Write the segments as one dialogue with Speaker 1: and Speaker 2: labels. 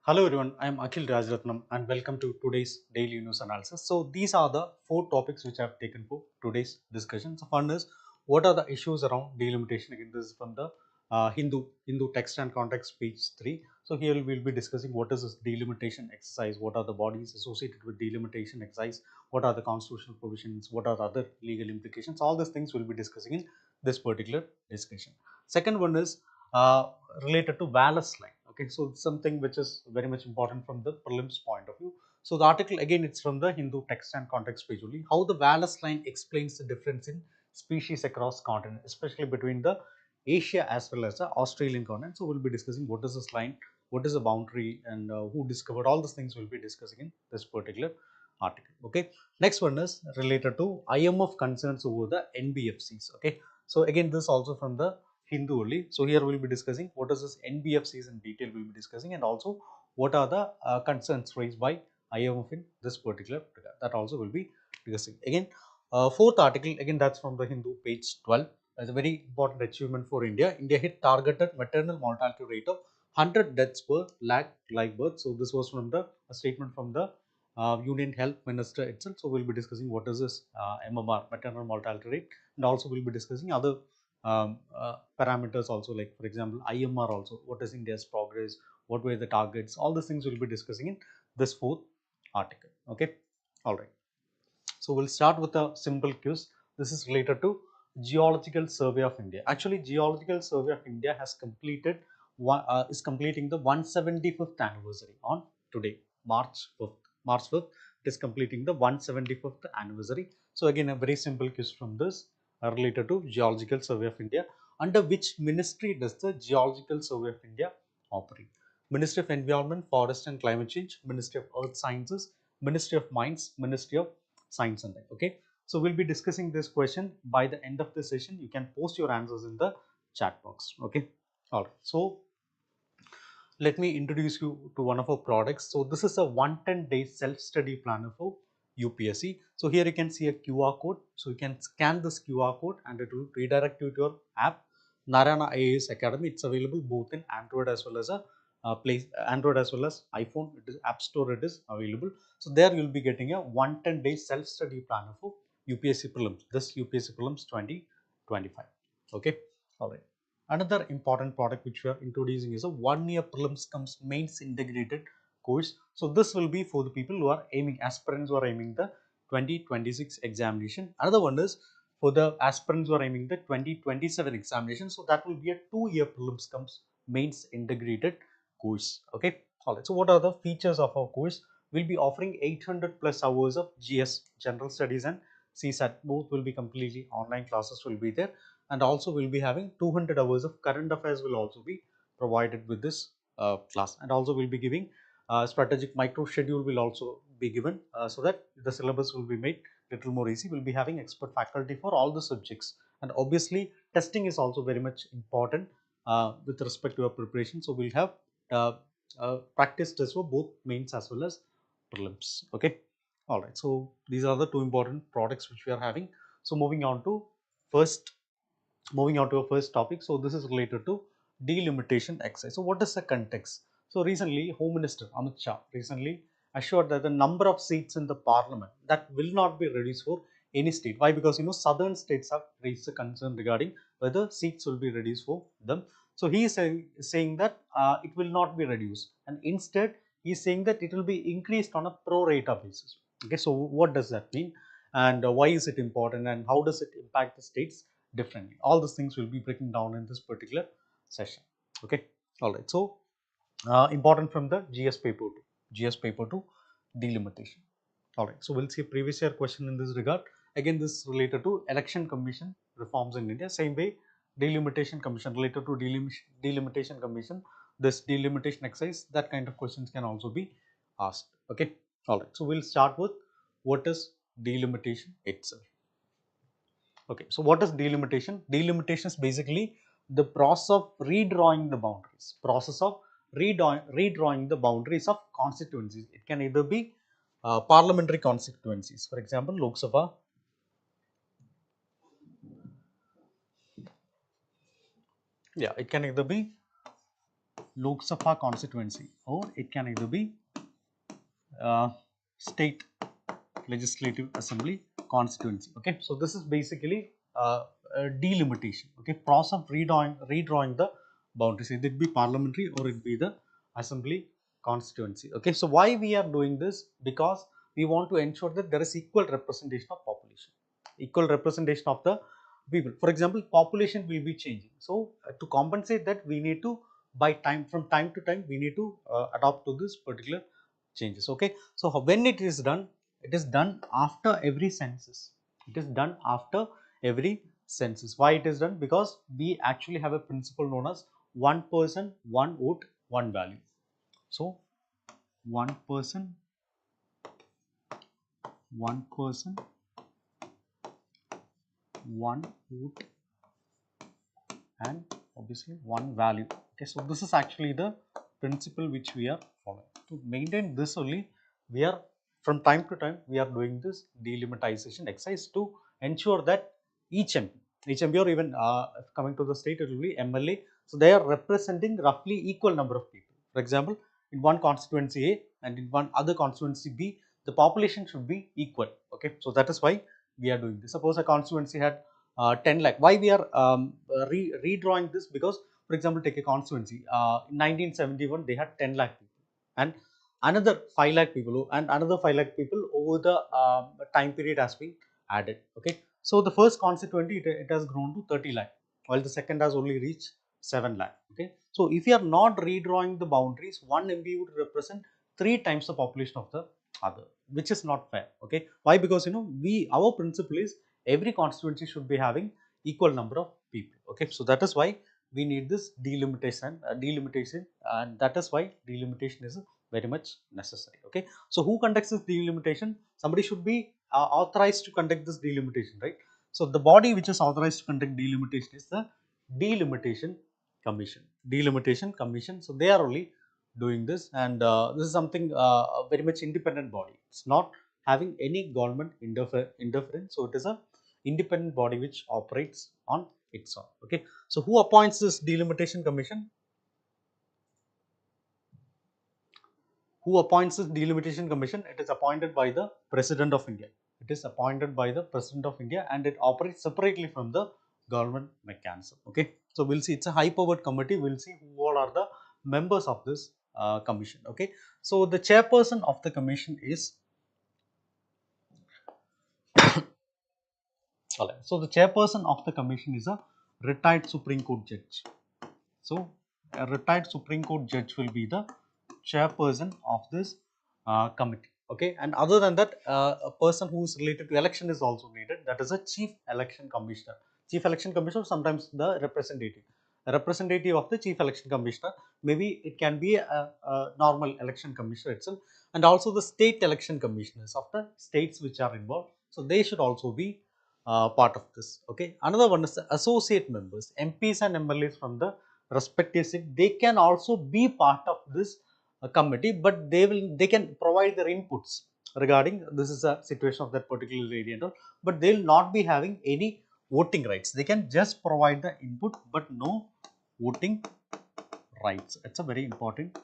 Speaker 1: Hello everyone, I am Akhil Rajratnam and welcome to today's daily news analysis. So these are the four topics which I have taken for today's discussion. So one is what are the issues around delimitation? Again, this is from the Hindu text and context page 3. So here we will be discussing what is this delimitation exercise, what are the bodies associated with delimitation exercise, what are the constitutional provisions, what are the other legal implications. All these things we will be discussing in this particular discussion. Second one is related to Wallace Line. Okay, so something which is very much important from the prelims point of view. So the article again, it's from the Hindu text and context page only. How the Wallace Line explains the difference in species across continent, especially between the Asia as well as the Australian continent. So we'll be discussing what is this line, what is the boundary, and who discovered all these things. We'll be discussing in this particular article. Okay. Next one is related to IMF concerns over the NBFCs. Okay. So again, this also from the Hindu only. So here we'll be discussing what is this NBFCs in detail. We'll be discussing, and also what are the concerns raised by IMF in this particular regard. That also will be discussing. Again, fourth article again, that's from the Hindu page 12. As a very important achievement for India. India hit targeted maternal mortality rate of 100 deaths per lakh live birth. So this was from the a statement from the Union Health Minister itself. So we'll be discussing what is this MMR, maternal mortality rate, and also we'll be discussing other parameters also, like for example IMR also, what is India's progress, what were the targets, all these things we'll be discussing in this fourth article. Okay, all right. So we'll start with a simple quiz. This is related to Geological Survey of India. Actually, Geological Survey of India has completed is completing the 175th anniversary on today, March 5th. March 5th, it is completing the 175th anniversary. So again, a very simple quiz from this related to Geological Survey of India. Under which ministry does the Geological Survey of India operate? Ministry of Environment, Forest and Climate Change, Ministry of Earth Sciences, Ministry of Mines, Ministry of Science and Tech. Okay, so we'll be discussing this question by the end of the session. You can post your answers in the chat box. Okay, all right. So let me introduce you to one of our products. So this is a 110-day self-study planner for UPSC. So here you can see a QR code. So you can scan this QR code and it will redirect you to your app, Narayana IAS Academy. It's available both in Android as well as a Android as well as iPhone. It is App Store. It is available. So there you'll be getting a 110-day self-study planner for UPSC prelims. This UPSC prelims 2025. Okay, all right. Another important product which we are introducing is a 1-year prelims comes mains integrated course. So this will be for the people who are aiming, aspirants who are aiming the 2026 examination. Another one is for the aspirants who are aiming the 2027 examination. So that will be a 2-year prelims comes mains integrated course. Okay, all right. So what are the features of our course? We'll be offering 800 plus hours of GS, General Studies, and CSAT. Both will be completely online classes will be there, and also we'll be having 200 hours of current affairs will also be provided with this class, and also we'll be giving strategic micro schedule will also be given so that the syllabus will be made little more easy. We'll be having expert faculty for all the subjects, and obviously testing is also very much important with respect to our preparation. So we'll have practice tests for both mains as well as prelims. Okay, all right. So these are the two important products which we are having. So moving on to our first topic. So this is related to delimitation exercise. So what is the context? So recently Home Minister Amit Shah recently assured that the number of seats in the parliament that will not be reduced for any state. Why? Because southern states have raised a concern regarding whether seats will be reduced for them. So he is saying that it will not be reduced, and instead he is saying that it will be increased on a pro rata basis. Okay, so what does that mean, and why is it important, and how does it impact the states differently? All these things will be breaking down in this particular session. Okay, all right. So important from the GS paper 2 delimitation. All right. So we'll see a previous year question in this regard. Again, this is related to election commission reforms in India. Same way, delimitation commission related to delimitation commission. This delimitation exercise, that kind of questions can also be asked. Okay. All right. So we'll start with what is delimitation itself. Okay, so what is delimitation? Delimitation is basically the process of redrawing the boundaries. Process of redrawing the boundaries of constituencies. It can either be parliamentary constituencies, for example, Lok Sabha. Yeah, it can either be Lok Sabha constituency, or it can either be state legislative assembly constituency. Okay, so this is basically a delimitation. Okay, process of redrawing the boundaries, either it be parliamentary or it be the assembly constituency. Okay, so why we are doing this? Because we want to ensure that there is equal representation of population, equal representation of the people. For example, population will be changing, so to compensate that, we need to, by time, from time to time, we need to adopt to this particular changes. Okay, so when it is done, it is done after every census. It is done after every census. Why it is done? Because we actually have a principle known as one person, one vote, one value. So one person, one vote, and obviously one value. Okay, so this is actually the principle which we are following. To maintain this only, we are, from time to time, we are doing this delimitation exercise to ensure that each MP, or even coming to the state, it will be MLA. So they are representing roughly equal number of people. For example, in one constituency A and in one other constituency B, the population should be equal. Okay, so that is why we are doing this. Suppose a constituency had 10 lakh. Why we are redrawing this? Because, for example, take a constituency. In 1971, they had 10 lakh people, and another 5 lakh people, and another 5 lakh people over the time period has been added. Okay, so the first constituency, it has grown to 30 lakh, while the second has only reached 7 lakh. Okay, so if you are not redrawing the boundaries, one MP would represent 3 times the population of the other, which is not fair. Okay, why? Because our principle is every constituency should be having equal number of people. Okay, so that is why we need this delimitation, and that is why delimitation is very much necessary. Okay, so who conducts this delimitation? Somebody should be authorized to conduct this delimitation, right? So the body which is authorized to conduct delimitation is the delimitation commission. Delimitation commission. So they are only doing this, and this is something very much independent body. It's not having any government interference. So it is a independent body which operates on its own. Okay, so who appoints this delimitation commission? Who appoints this delimitation commission? It is appointed by the President of India. It is appointed by the President of India, and it operates separately from the government mechanism. Okay, so we'll see, it's a high powered committee. We'll see who all are the members of this commission. Okay, so the chairperson of the commission is so the chairperson of the commission is a retired Supreme Court judge. So a retired Supreme Court judge will be the chairperson of this committee. Okay, and other than that, a person who is related to election is also needed. That is a chief election commissioner. Chief election commissioner, sometimes the representative. A representative of the chief election commissioner. Maybe it can be a normal election commissioner itself, and also the state election commissioners of the states which are involved. So they should also be part of this. Okay, another one is the associate members, MPs and MLAs from the respective state. They can also be part of this committee, but they can provide their inputs regarding this is a situation of that particular area and all, but they will not be having any voting rights. They can just provide the input, but no voting rights. It's a very important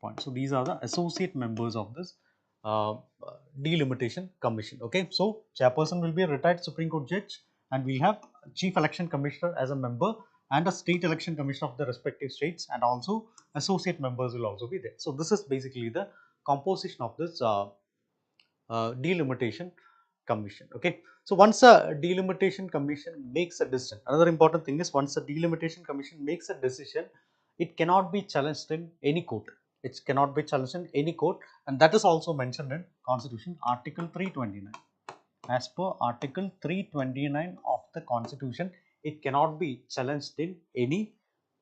Speaker 1: point. So these are the associate members of this uh, delimitation commission. Okay, so chairperson will be a retired Supreme Court judge, and we'll have chief election commissioner as a member, and a state election commissioner of the respective states, and also associate members will also be there. So this is basically the composition of this delimitation commission. Okay, so once a delimitation commission makes a decision, another important thing is, once a delimitation commission makes a decision, it cannot be challenged in any court. It cannot be challenged in any court, and that is also mentioned in Constitution Article 329. As per Article 329 of the Constitution, it cannot be challenged in any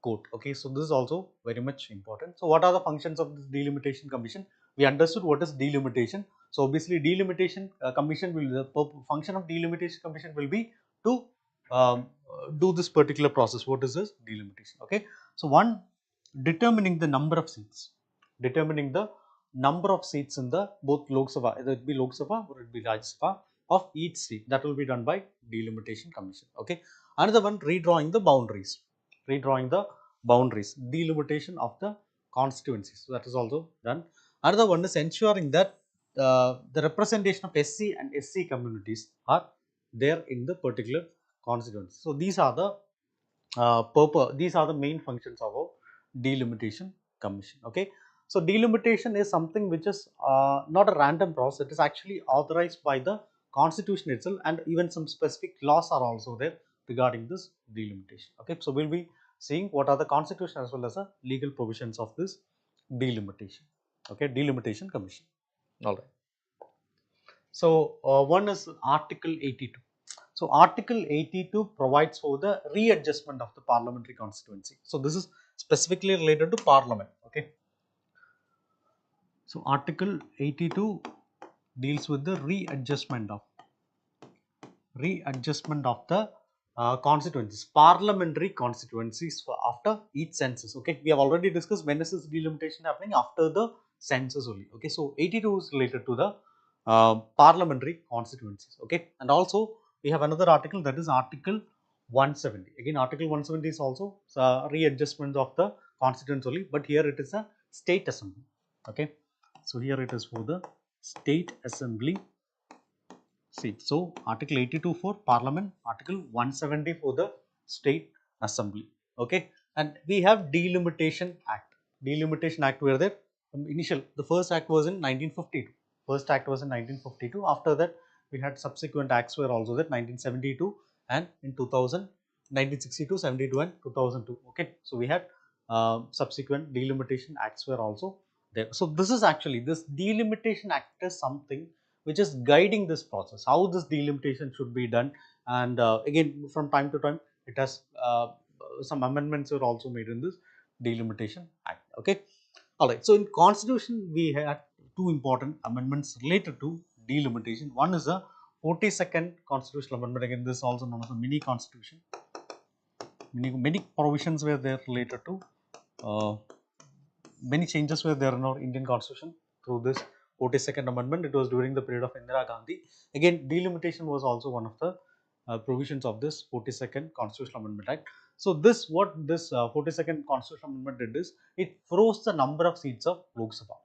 Speaker 1: court. Okay, so this is also very much important. So what are the functions of this delimitation commission? We understood what is delimitation. So obviously delimitation commission will, the function of delimitation commission will be to do this particular process. What is this delimitation? Okay, so one, determining the number of seats, determining the number of seats in the both Lok Sabha, either it be Lok Sabha or it be Rajya Sabha of each state. That will be done by delimitation commission. Okay, another one, redrawing the boundaries, redrawing the boundaries, delimitation of the constituencies. So that is also done. Another one is ensuring that the representation of SC and SC communities are there in the particular constituency. So these are the these are the main functions of our delimitation commission. Okay, so delimitation is something which is not a random process. It is actually authorized by the constitution itself, and even some specific laws are also there regarding this delimitation. Okay, so we'll be seeing what are the constitution as well as the legal provisions of this delimitation. Okay, delimitation commission. All right. So one is Article 82. So Article 82 provides for the readjustment of the parliamentary constituency. So this is specifically related to parliament. Okay. So Article 82 deals with the readjustment of the constituencies, parliamentary constituencies for after each census. Okay, we have already discussed when is this delimitation happening, after the census only. Okay, so 82 is related to the parliamentary constituencies. Okay, and also we have another article, that is Article 170. Again, Article 170 is also readjustment of the constituency only, but here it is a state assembly. Okay, so here it is for the state assembly seat. So Article 82 for Parliament, Article 170 for the State Assembly. Okay, and we have Delimitation Act. Delimitation Act were there. The first act was in 1952. First act was in 1952. After that, we had subsequent acts were also there, 1972 and in 2000, 1962, 72 and 2002. Okay, so we had subsequent delimitation acts were also there. So this is actually, this Delimitation Act is something which is guiding this process, how this delimitation should be done. And again, from time to time, it has some amendments were also made in this Delimitation Act. Okay, all right. So in Constitution, we had two important amendments related to delimitation. One is a 42nd Constitutional Amendment. Again, this is also known as a mini Constitution. Many provisions were there related to many changes were there in our Indian Constitution through this 42nd Amendment. It was during the period of Indira Gandhi. Again, delimitation was also one of the provisions of this 42nd Constitutional Amendment Act. So what this 42nd Constitutional Amendment did is, it froze the number of seats of Lok Sabha.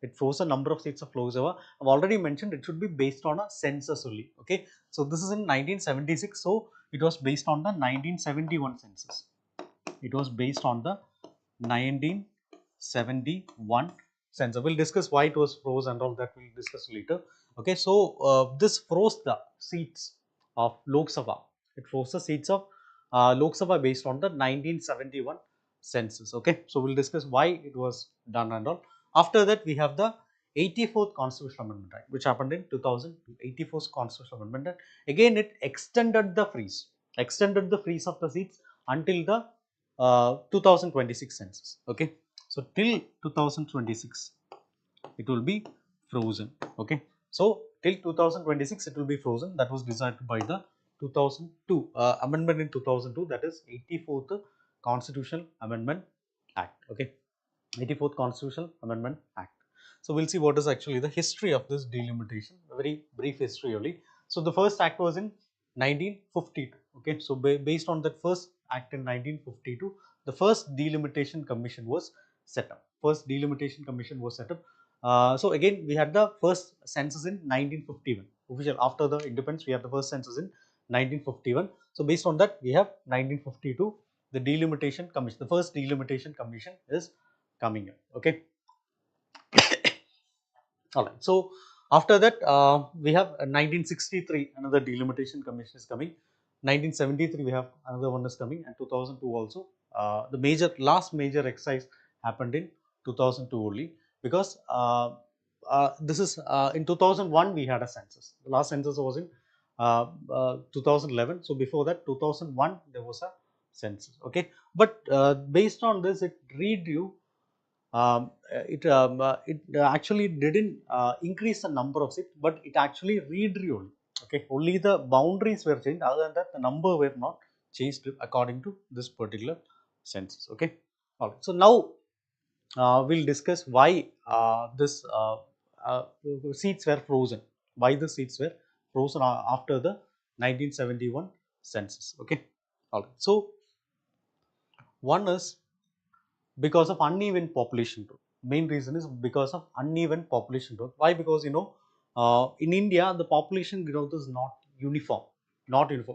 Speaker 1: It froze the number of seats of Lok Sabha. I've already mentioned it should be based on a census only. Okay, so this is in 1976. So it was based on the 1971 census. It was based on the 1971 census. We'll discuss why it was froze and all that, we'll discuss later. Okay, so this froze the seats of Lok Sabha. It froze the seats of Lok Sabha based on the 1971 census. Okay, so we'll discuss why it was done and all. After that, we have the 84th Constitutional Amendment Act, which happened in 2002. 84th Constitutional Amendment Act. Again, it extended the freeze of the seats until the 2026 census. Okay, so till 2026 it will be frozen. Okay, so till 2026 it will be frozen. That was decided by the 2002 amendment in 2002, that is 84th Constitutional Amendment Act. Okay, 84th Constitutional Amendment Act. So we'll see what is actually the history of this delimitation, a very brief history only. So the first act was in 1952. Okay, so based on that first act in 1952, the first delimitation commission was set up. So again, we had the first census in 1951. Official after the independence, we had the first census in 1951. So based on that, we have 1952. The delimitation commission, the first delimitation commission is coming up. Okay. All right. So after that, we have 1963, another delimitation commission is coming. 1973, we have another one is coming, and 2002 also. The last major exercise happened in 2002 only, because this is in 2001 we had a census. The last census was in 2011. So before that, 2001 there was a census. Okay, but based on this, it actually didn't increase the number of seats, but it actually redrew only. Okay, only the boundaries were changed. Other than that, the number were not changed according to this particular census. Okay, all right. So now we'll discuss why this seats were frozen. Why the seats were frozen after the 1971 census. Okay, all right. So one is because of uneven population growth. Main reason is because of uneven population growth. Why? Because in India the population growth is not uniform,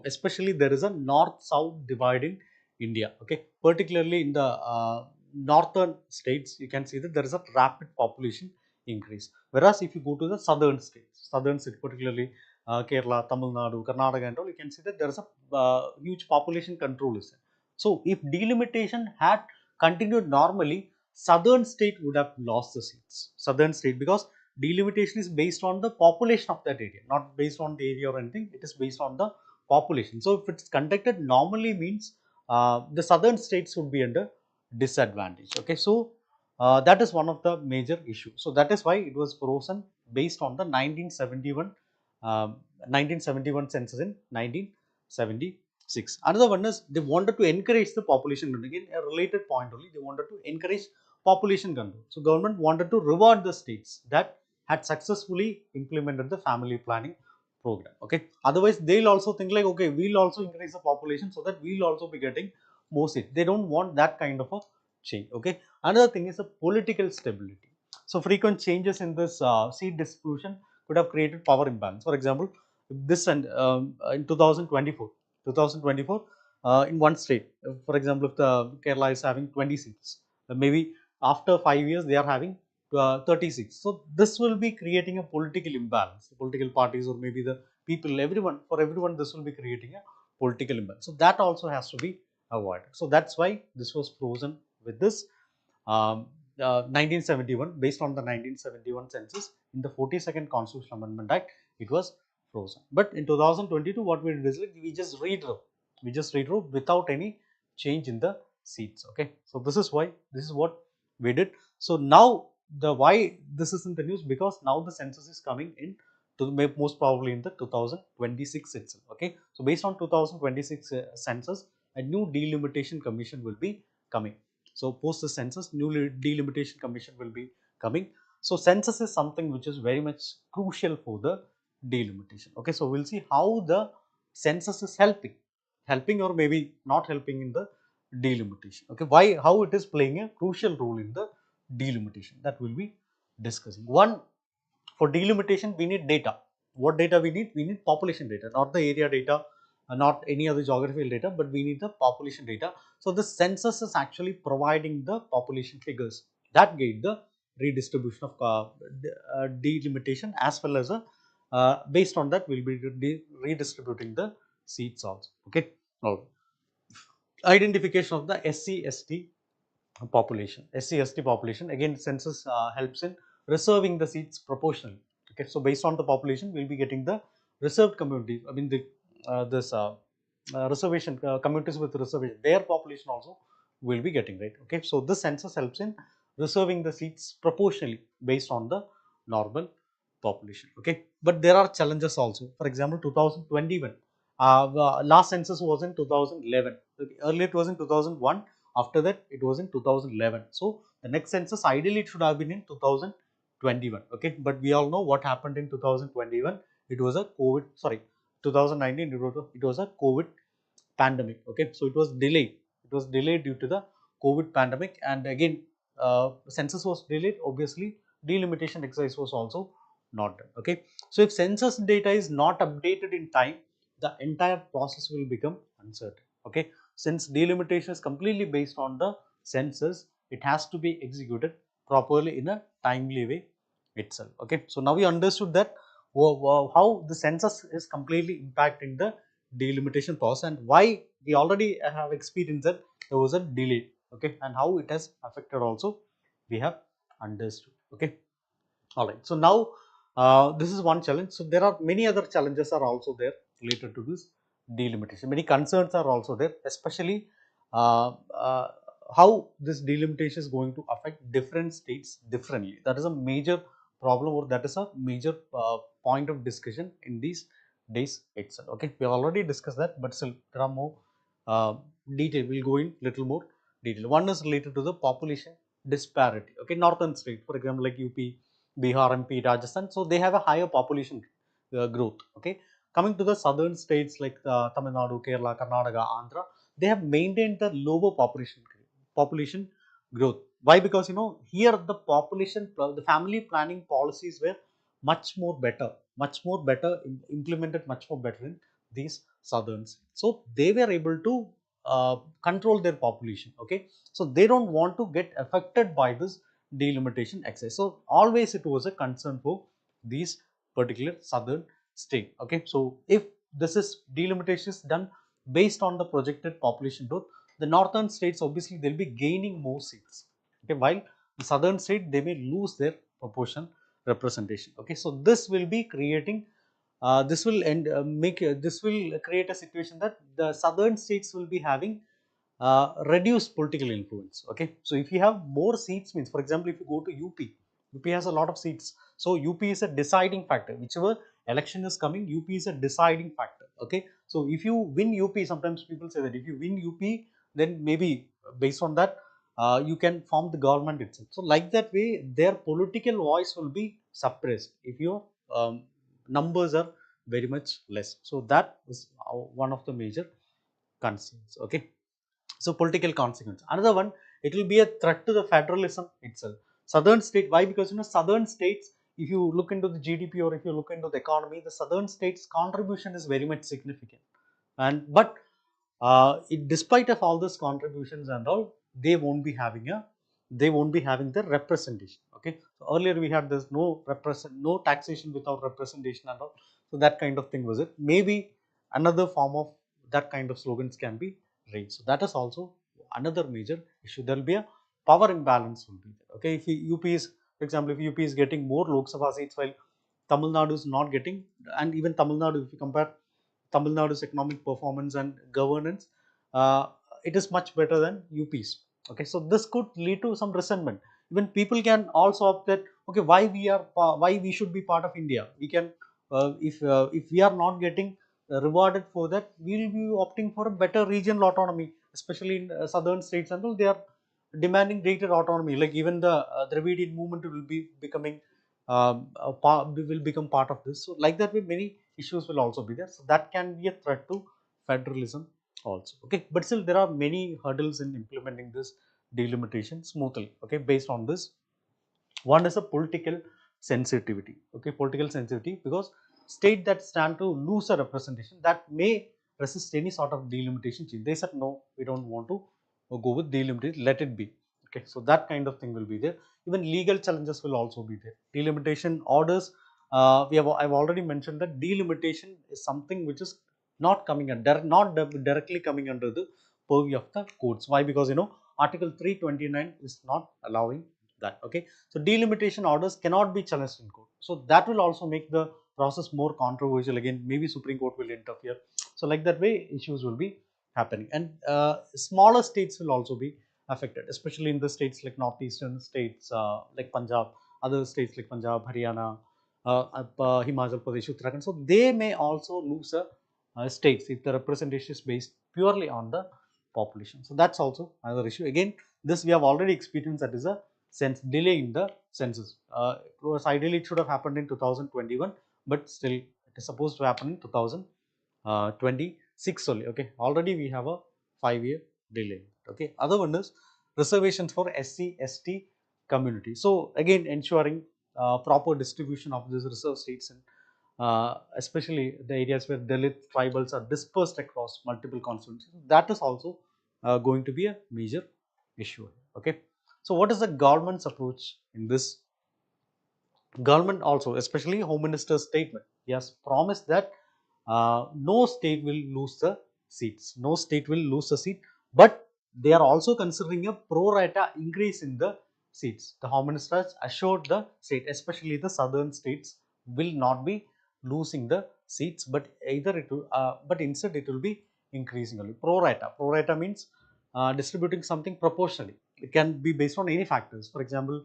Speaker 1: Especially there is a north-south divide in India. Okay, particularly in the northern states, you can see that there is a rapid population increase. Whereas if you go to the southern states, particularly Kerala, Tamil Nadu, Karnataka, and all, you can see that there is a huge population control is there. So if delimitation had continued normally, southern state would have lost the seats. Southern state, because delimitation is based on the population of that area, not based on the area or anything. It is based on the population. So if it's conducted normally, means the southern states would be under disadvantage. Okay, so that is one of the major issues. So that is why it was frozen based on the 1971 census in 1976. Another one is they wanted to encourage the population control. Again, a related point only. They wanted to encourage population control. So government wanted to reward the states that had successfully implemented the family planning program. Okay. Otherwise, they'll also think like, okay, we'll also increase the population so that we'll also be getting more seats. They don't want that kind of a change. Okay. Another thing is the political stability. So frequent changes in this seat distribution could have created power imbalance. For example, this and in 2024, in one state, for example, if the Kerala is having 20 seats, maybe after 5 years they are having 30 seats. So this will be creating a political imbalance. The political parties or maybe the people, for everyone, this will be creating a political imbalance. So that also has to be avoided. So that's why this was frozen with this 1971, based on the 1971 census. In the 42nd Constitutional Amendment Act, it was frozen. But in 2022, what we did is like we just redrew without any change in the seats. Okay, so this is what we did. So now the why this is in the news, because now the census is coming in to most probably in the 2026 itself. Okay, so based on 2026 census, a new delimitation commission will be coming. So post the census, new delimitation commission will be coming. So census is something which is very much crucial for the delimitation. Okay, so we'll see how the census is helping or maybe not helping in the delimitation. Okay, how it is playing a crucial role in the delimitation, that we'll be discussing. One, for delimitation we need data. What data we need? We need population data, not the area data, not any other geographical data, but we need the population data. So the census is actually providing the population figures that guide the redistribution of delimitation, as well as based on that we'll be redistributing the seats also. Okay. Now, identification of the SC/ST population. SC/ST population, again census helps in reserving the seats proportionally. Okay, so based on the population, we'll be getting the reserved community. I mean the this reservation communities with reservation, their population also will be getting, right. Okay, so this census helps in reserving the seats proportionally based on the normal population. Okay, but there are challenges also. For example, 2021, last census was in 2011. Earlier it was in 2001. After that, it was in 2011. So the next census ideally it should have been in 2021. Okay, but we all know what happened in 2021. It was a COVID. Sorry, 2019. It was a COVID pandemic. Okay, so it was delayed. It was delayed due to the COVID pandemic, and again, census was delayed. Obviously, delimitation exercise was also not done. Okay, so if census data is not updated in time, the entire process will become uncertain. Okay, since delimitation is completely based on the census, it has to be executed properly in a timely way itself. Okay, so now we understood that how the census is completely impacting the delimitation process, and why we already have experienced that there was a delay. Okay, and how it has affected also we have understood. Okay, all right. So now this is one challenge. So there are many other challenges are also there related to this delimitation. Many concerns are also there, especially uh, uh, how this delimitation is going to affect different states differently. That is a major problem, or that is a major point of discussion in these days itself. Okay, we have already discussed that, but still there are more uh, detail. We'll go in little more detail. One is related to the population disparity. Okay, northern state, for example, like UP, Bihar, MP, Rajasthan. So they have a higher population growth. Okay, coming to the southern states like Tamil Nadu, Kerala, Karnataka, Andhra, they have maintained the lower population growth. Why? Because here the population, the family planning policies were much more better implemented, much more better in these southern states. So they were able to control their population. Okay, so they don't want to get affected by this delimitation exercise. So always it was a concern for these particular southern state. Okay, so if this is delimitation is done based on the projected population growth, the northern states obviously they'll be gaining more seats. Okay, while the southern state they may lose their proportional representation. Okay, so this will be creating this will end this will create a situation that the southern states will be having reduced political influence. Okay, so if you have more seats, means for example if you go to UP has a lot of seats, so UP is a deciding factor. Whichever election is coming, UP is a deciding factor. Okay, so if you win UP, sometimes people say that if you win UP, then maybe based on that you can form the government itself. So like that way their political voice will be suppressed if your numbers are very much less. So that is one of the major concerns. Okay, so political consequence. Another one, it will be a threat to the federalism itself. Southern state, why? Because southern states, if you look into the GDP or if you look into the economy, the southern states contribution is very much significant. And but despite of all these contributions and all, they won't be having the representation. Okay, so earlier we had this no taxation without representation and all. So that kind of thing was it. Maybe another form of that kind of slogans can be raised. So that is also another major issue. There will be a power imbalance will be there. Okay, if UP is, for example, if UP is getting more Lok Sabha seats while Tamil Nadu is not getting, and even Tamil Nadu, if you compare Tamil Nadu's economic performance and governance, uh, it is much better than UP's. Okay, so this could lead to some resentment. Even people can also opt that, okay, why we should be part of India. We can if we are not getting rewarded for that, we will be opting for a better regional autonomy, especially in southern states and all. They are demanding greater autonomy. Like even the Dravidian movement will be becoming will become part of this. So like that way, many issues will also be there. So that can be a threat to federalism also. Okay, but still there are many hurdles in implementing this delimitation smoothly. Okay, based on this, one is a political sensitivity. Okay, political sensitivity, because state that stand to lose a representation that may resist any sort of delimitation change. They said no, we don't want to go with delimitation, let it be. Okay, so that kind of thing will be there. Even legal challenges will also be there. Delimitation orders, I've already mentioned that delimitation is something which is not coming under, not directly coming under the purview of the courts. Why? Because Article 329 is not allowing that. Okay, so delimitation orders cannot be challenged in court. So that will also make the process more controversial. Again, maybe Supreme Court will interfere. So like that way, issues will be happening, and smaller states will also be affected, especially in the states like northeastern states like Punjab, other states like Punjab, Haryana, Himachal Pradesh, Uttarakhand. So they may also lose states if the representation is based purely on the population. So that's also another issue. Again, this we have already experienced, that is a delay in the census. It was ideally it should have happened in 2021, but still it is supposed to happen in 2026 only. Okay, already we have a 5-year delay. Okay, other one is reservations for SC/ST community. So again, ensuring proper distribution of these reserve seats, and especially the areas where Dalit tribals are dispersed across multiple constituencies. That is also going to be a major issue. Okay, so what is the government's approach in this? Government also, especially Home Minister's statement, he has promised that no state will lose the seats. No state will lose the seat, but they are also considering a pro rata increase in the seats. The Home Minister has assured the state, especially the southern states, will not be losing the seats, but either it will, but instead it will be increasing only. Pro rata. Pro rata means distributing something proportionally. It can be based on any factors. For example,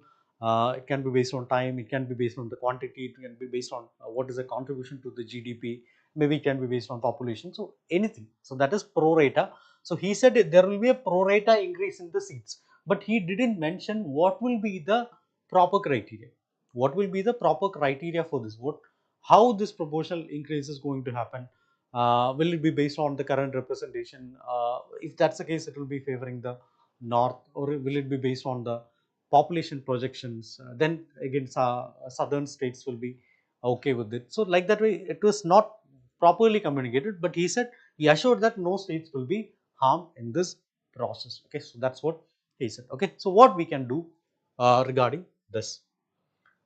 Speaker 1: it can be based on time, it can be based on the quantity, it can be based on what is the contribution to the GDP, maybe it can be based on population, so anything. So that is pro rata. So he said there will be a pro rata increase in the seats, but he didn't mention what will be the proper criteria. What will be the proper criteria for this? How this proportional increase is going to happen? Will it be based on the current representation? If that's the case, it will be favoring the north, or will it be based on the population projections? Then again, southern states will be okay with it. So like that way, it was not properly communicated, but he said, he assured that no states will be harmed in this process. Okay, so that's what he said. Okay, so what we can do regarding this?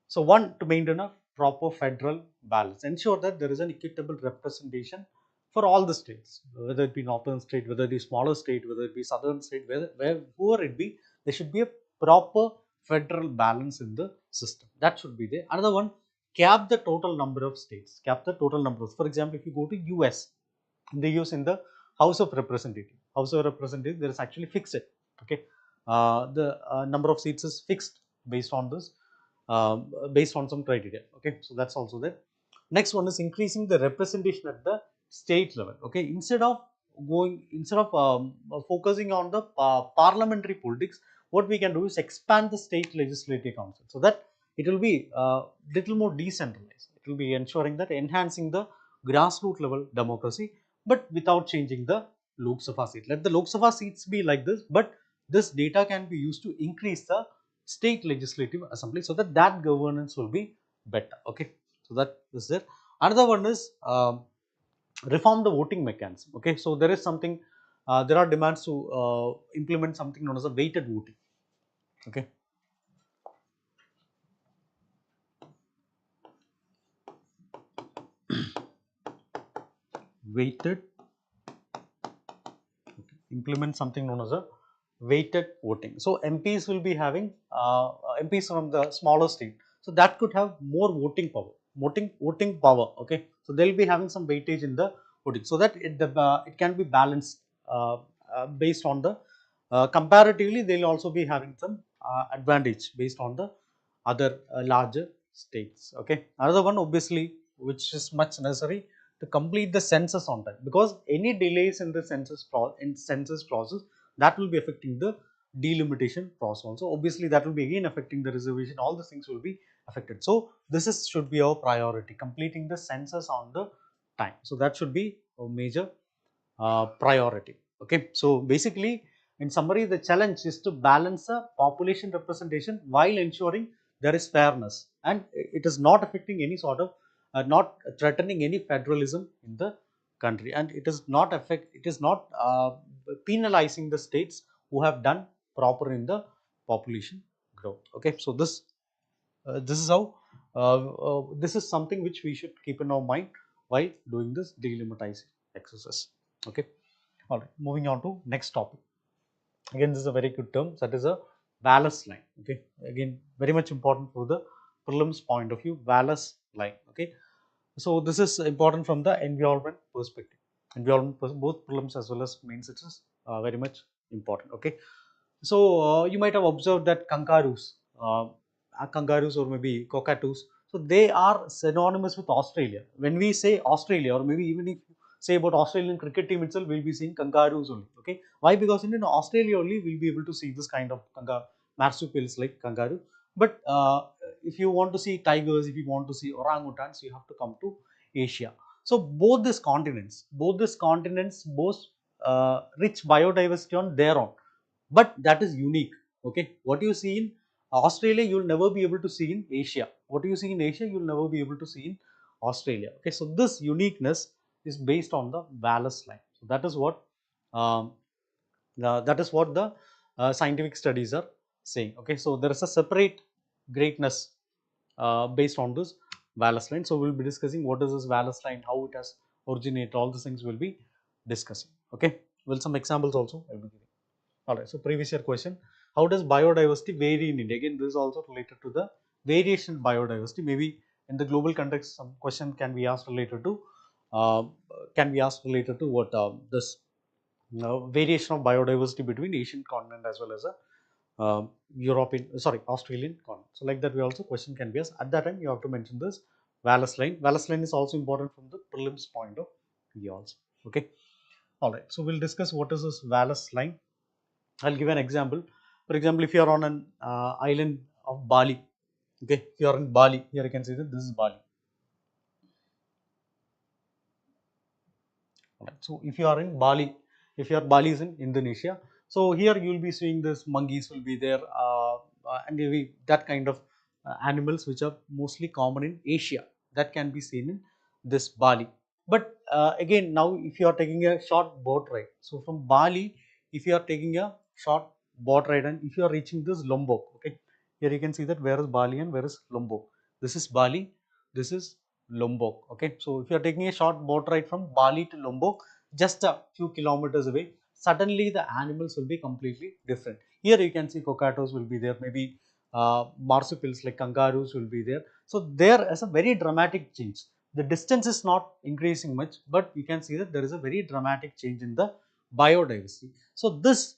Speaker 1: So one, to maintain a proper federal balance, ensure that there is an equitable representation for all the states, whether it be northern state, whether it be smaller state, whether it be southern state, whoever it be, there should be a proper federal balance in the system. That should be there. Another one, cap the total number of states, cap the total number of, for example, if you go to US, they use in the House of Representatives. House of Representatives, there is actually fixed. Okay, the number of seats is fixed based on this, based on some criteria. Okay, so that's also there. Next one is increasing the representation at the state level. Okay, instead of focusing on the parliamentary politics, what we can do is expand the state legislative council so that it will be little more decentralized. It will be ensuring that enhancing the grassroots level democracy, but without changing the Lok Sabha seat. Let the Lok Sabha seats be like this, but this data can be used to increase the state legislative assembly so that governance will be better. Okay, so that is there. Another one is reform the voting mechanism. Okay, so there is something, there are demands to implement something known as a weighted voting. Okay, weighted, implement something known as a weighted voting. So MPs will be having MPs from the smaller state, so that could have more voting power. Okay, so they will be having some weightage in the voting so that it can be balanced based on the comparatively. They will also be having some advantage based on the other larger states. Okay, another one obviously which is much necessary, to complete the census on time, because any delays in the census process, that will be affecting the delimitation process also. Obviously that will be again affecting the reservation, all these things will be affected. So this is should be our priority, completing the census on the time. So that should be a major priority. Okay, so basically in summary, the challenge is to balance the population representation while ensuring there is fairness, and it is not affecting any sort of not threatening any federalism in the country, and it is not penalizing the states who have done proper in the population growth. Okay, so this is how this is something which we should keep in our mind while doing this delimitation exercise. Okay, all right, moving on to next topic. Again, this is a very good term, that is a Wallace line. Okay, again very much important for the prelims point of view, Wallace line. Okay, so this is important from the environment perspective. Both prelims as well as mains, it is very much important. Okay, so you might have observed that kangaroos or maybe cockatoos, so they are synonymous with Australia. When we say Australia, or maybe even if you say about Australian cricket team itself, we'll be seeing kangaroos only. Okay, why? Because in Australia only we'll be able to see this kind of marsupials like kangaroo. But if you want to see tigers, if you want to see orangutans, you have to come to Asia. So both these continents boast rich biodiversity on their own, but that is unique. Okay, what you see in Australia, you will never be able to see in Asia. What you see in Asia, you will never be able to see in Australia. Okay, so this uniqueness is based on the Wallace line. So that is what um, the scientific studies are saying. Okay, so there is a separate greatness based on this Wallace line. So we will be discussing what is this Wallace line, how it has originated, all these things we will be discussing. Okay, well, some examples also I will be giving. All right, so previous year question, how does biodiversity vary in India? Again, this is also related to the variation biodiversity. Maybe in the global context, some question can be asked related to what this variation of biodiversity between Asian continent as well as a Australian continent. So like that, we also question can be asked. At that time, you have to mention this Wallace line. Wallace line is also important from the prelims point of view also. Okay. All right. So we'll discuss what is this Wallace line. I'll give an example. For example, if you are on an island of Bali, okay, if you are in Bali, here you can see that this is Bali. Right. So if you are in Bali, Bali is in Indonesia, So here you will be seeing this monkeys will be there, and maybe that kind of animals which are mostly common in Asia, that can be seen in this Bali. But again, now if you are taking a short boat ride, so from Bali, if you are taking a short boat ride and if you are reaching this Lombok, okay, here you can see that where is Bali and where is Lombok. This is Bali, this is Lombok. Okay, so if you are taking a short boat ride from Bali to Lombok, just a few kilometers away, suddenly the animals will be completely different. Here you can see cockatoos will be there, maybe marsupials like kangaroos will be there. So there is a very dramatic change. The distance is not increasing much, but you can see that there is a very dramatic change in the biodiversity. So this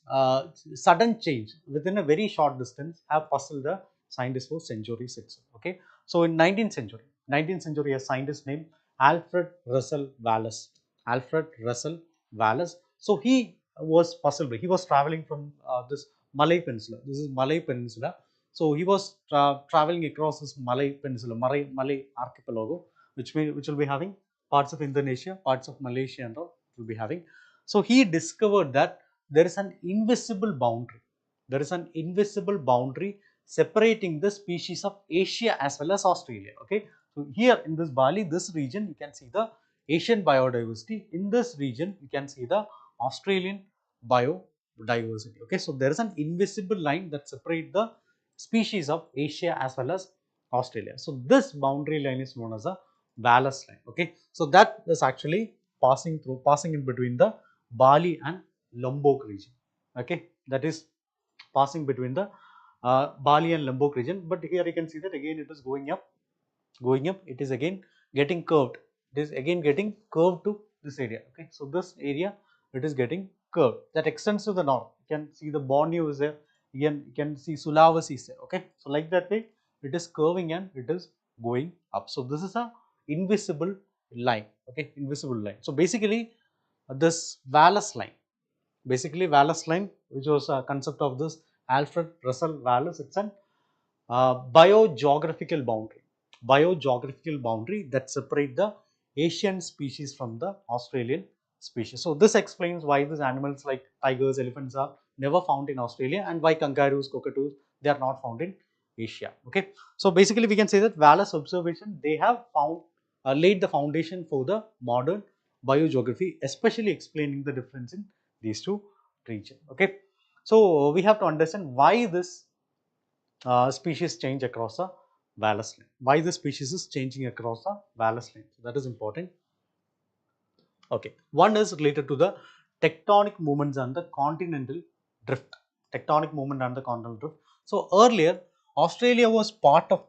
Speaker 1: sudden change within a very short distance have puzzled the scientists for centuries itself. Okay, so in 19th century, a scientist named Alfred Russel Wallace. Alfred Russel Wallace. So he was puzzled. He was traveling from this Malay Peninsula. This is Malay Peninsula. So he was traveling across this Malay Peninsula, Malay archipelago, which will be having parts of Indonesia, parts of Malaysia, and all will be having. So he discovered that there is an invisible boundary. There is an invisible boundary separating the species of Asia as well as Australia. Okay, so here in this Bali, this region, you can see the Asian biodiversity. In this region, you can see the Australian biodiversity. Okay, so there is an invisible line that separates the species of Asia as well as Australia. So this boundary line is known as a Wallace line. Okay, so that is actually passing in between the Bali and Lombok region. Okay, that is passing between the Bali and Lombok region. But here you can see that again it is going up, it is again getting curved. It is again getting curved to this area. Okay, so this area it is getting curved. That extends to the north. You can see the Borneo is there. Again, you can see Sulawesi is there. Okay, so like that way, it is curving and it is going up. So this is a invisible line. Okay, invisible line. So basically, this Wallace line. Basically, Wallace line, which was a concept of this Alfred Russel Wallace, it's an biogeographical boundary. Biogeographical boundary that separate the Asian species from the Australian species. So this explains why these animals like tigers, elephants are never found in Australia, and why kangaroos, cockatoos, they are not found in Asia. Okay. So basically, we can say that Wallace observation, they have found laid the foundation for the modern biogeography, especially explaining the difference in these two regions. Okay. So we have to understand why this species change across the Wallace line. Why the species is changing across the Wallace line. So that is important. Okay. One is related to the tectonic movements and the continental drift. Tectonic movement and the continental drift. So earlier, Australia was part of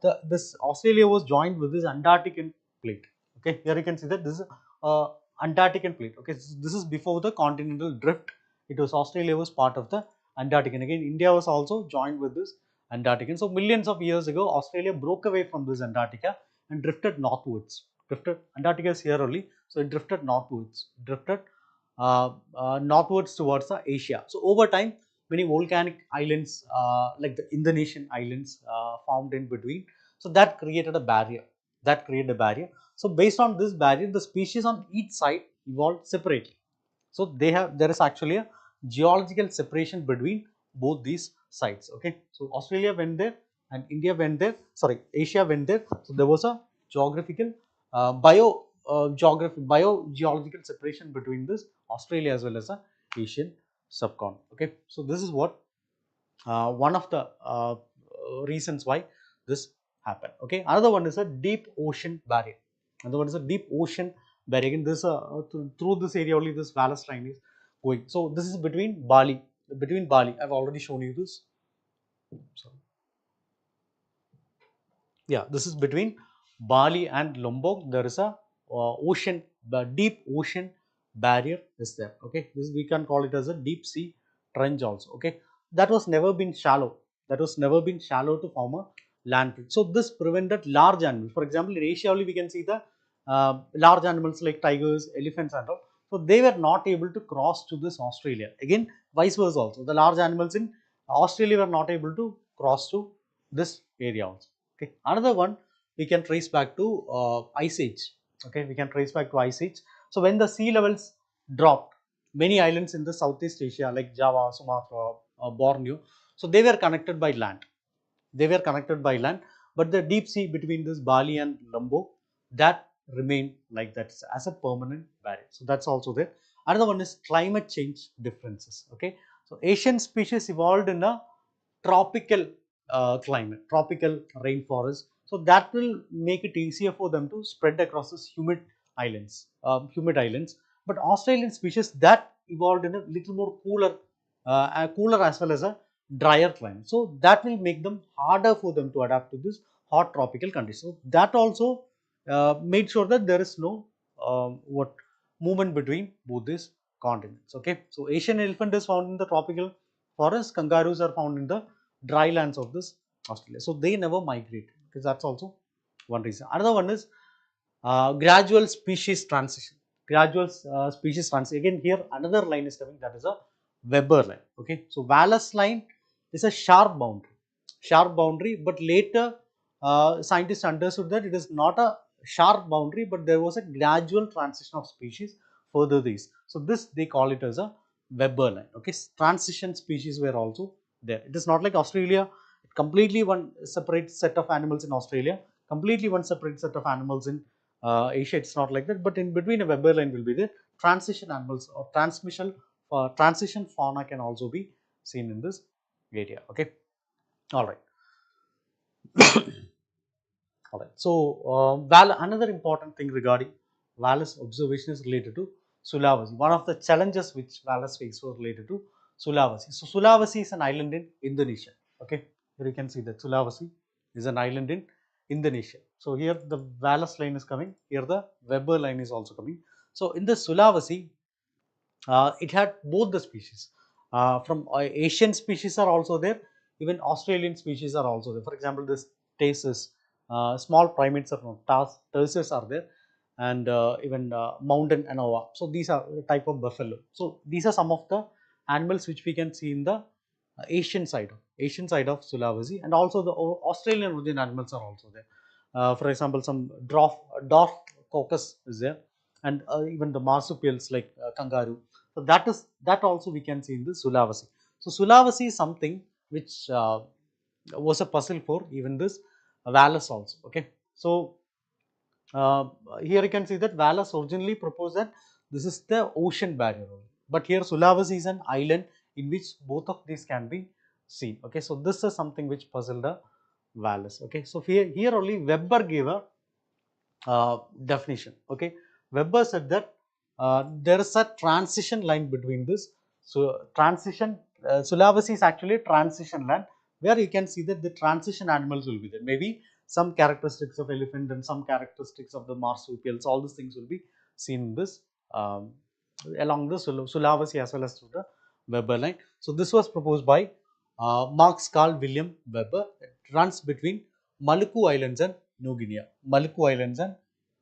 Speaker 1: Australia was joined with this Antarctic plate. Okay. Here you can see that this is Antarctic plate. Okay. So this is before the continental drift. It was Australia was part of the Antarctic. Again, India was also joined with this Antarctic. So millions of years ago, Australia broke away from this Antarctica and drifted northwards. Antarctica is here only, so it drifted northwards. Northwards towards the Asia. So over time, many volcanic islands like the Indonesian islands formed in between. So that created a barrier. So based on this barrier, the species on each side evolved separately. So there is actually a geological separation between both these sides. Okay, so Australia went there and India went there. Sorry, Asia went there. So there was a geographical biogeological separation between this Australia as well as the Asian subcontinent. Okay, so this is what one of the reasons why this happened. Okay, another one is a deep ocean barrier. Another one is a deep ocean barrier. Again, this through this area only this Wallace line is going. So this is between Bali. I've already shown you this. Sorry. Yeah, this is between Bali and Lombok. There is a deep ocean barrier is there. Okay, this we can call it as a deep sea trench also. Okay, that was never been shallow. To form a land bridge. So this prevented large animals. For example, in Asia only we can see the large animals like tigers, elephants, and all. So they were not able to cross to this Australia. Again, vice versa also. The large animals in Australia were not able to cross to this area also. Okay, another one we can trace back to ice age. Okay, we can trace back to ice age. So when the sea levels dropped, many islands in the Southeast Asia like Java, Sumatra, Borneo. So they were connected by land. They were connected by land, but the deep sea between this Bali and Lombok, that remained like that as a permanent barrier. So that's also there. Another one is climate change differences. Okay, so Asian species evolved in a tropical climate, tropical rainforest. So that will make it easier for them to spread across this humid islands. But Australian species that evolved in a little more cooler as well as a drier climate. So that will make them harder for them to adapt to this hot tropical conditions. So that also made sure that there is no what movement between both these continents. Okay, so Asian elephant is found in the tropical forest. Kangaroos are found in the dry lands of this Australia. So they never migrate because that's also one reason. Another one is gradual species transition. Gradual species transition. Again, here another line is coming, that is a Weber line. Okay, so Wallace line is a sharp boundary, but later scientists understood that it is not a sharp boundary, but there was a gradual transition of species further east. So this they call it as a Weber line. Okay, transition species were also there. It is not like Australia, completely one separate set of animals in Australia, completely one separate set of animals in Asia. It's not like that, but in between a Weber line will be there. Transition animals or transition fauna can also be seen in this area. Okay, all right. All right. So, another important thing regarding Wallace observation is related to Sulawesi. One of the challenges which Wallace faced was related to Sulawesi. So, Sulawesi is an island in Indonesia. Okay, here you can see that Sulawesi is an island in Indonesia. So, here the Wallace line is coming, here the Weber line is also coming. So, in the Sulawesi, it had both the species. From Asian species are also there, even Australian species are also there. For example, this Tasus, small primates are known, Tasus are there, and even mountain anoa. So these are the type of buffalo. So these are some of the animals which we can see in the Asian side of Sulawesi, and also the Australian origin animals are also there. For example, some dwarf caucus is there, and even the marsupials like kangaroo. So that also we can see in the Sulawesi. So Sulawesi is something which was a puzzle for even this Wallace also. Okay, so here you can see that Wallace originally proposed that this is the ocean barrier only, but here Sulawesi is an island in which both of these can be seen. Okay, so this is something which puzzled the Wallace. Okay, so here only Weber gave a definition. Okay, Weber said that there is a transition line between this. So Sulawesi is actually a transition land where you can see that the transition animals will be there. Maybe some characteristics of elephant and some characteristics of the marsupials. All these things will be seen in this along the Sulawesi as well as through the Weber line. So this was proposed by Max Carl William Weber. It runs between Maluku Islands and New Guinea. Maluku Islands and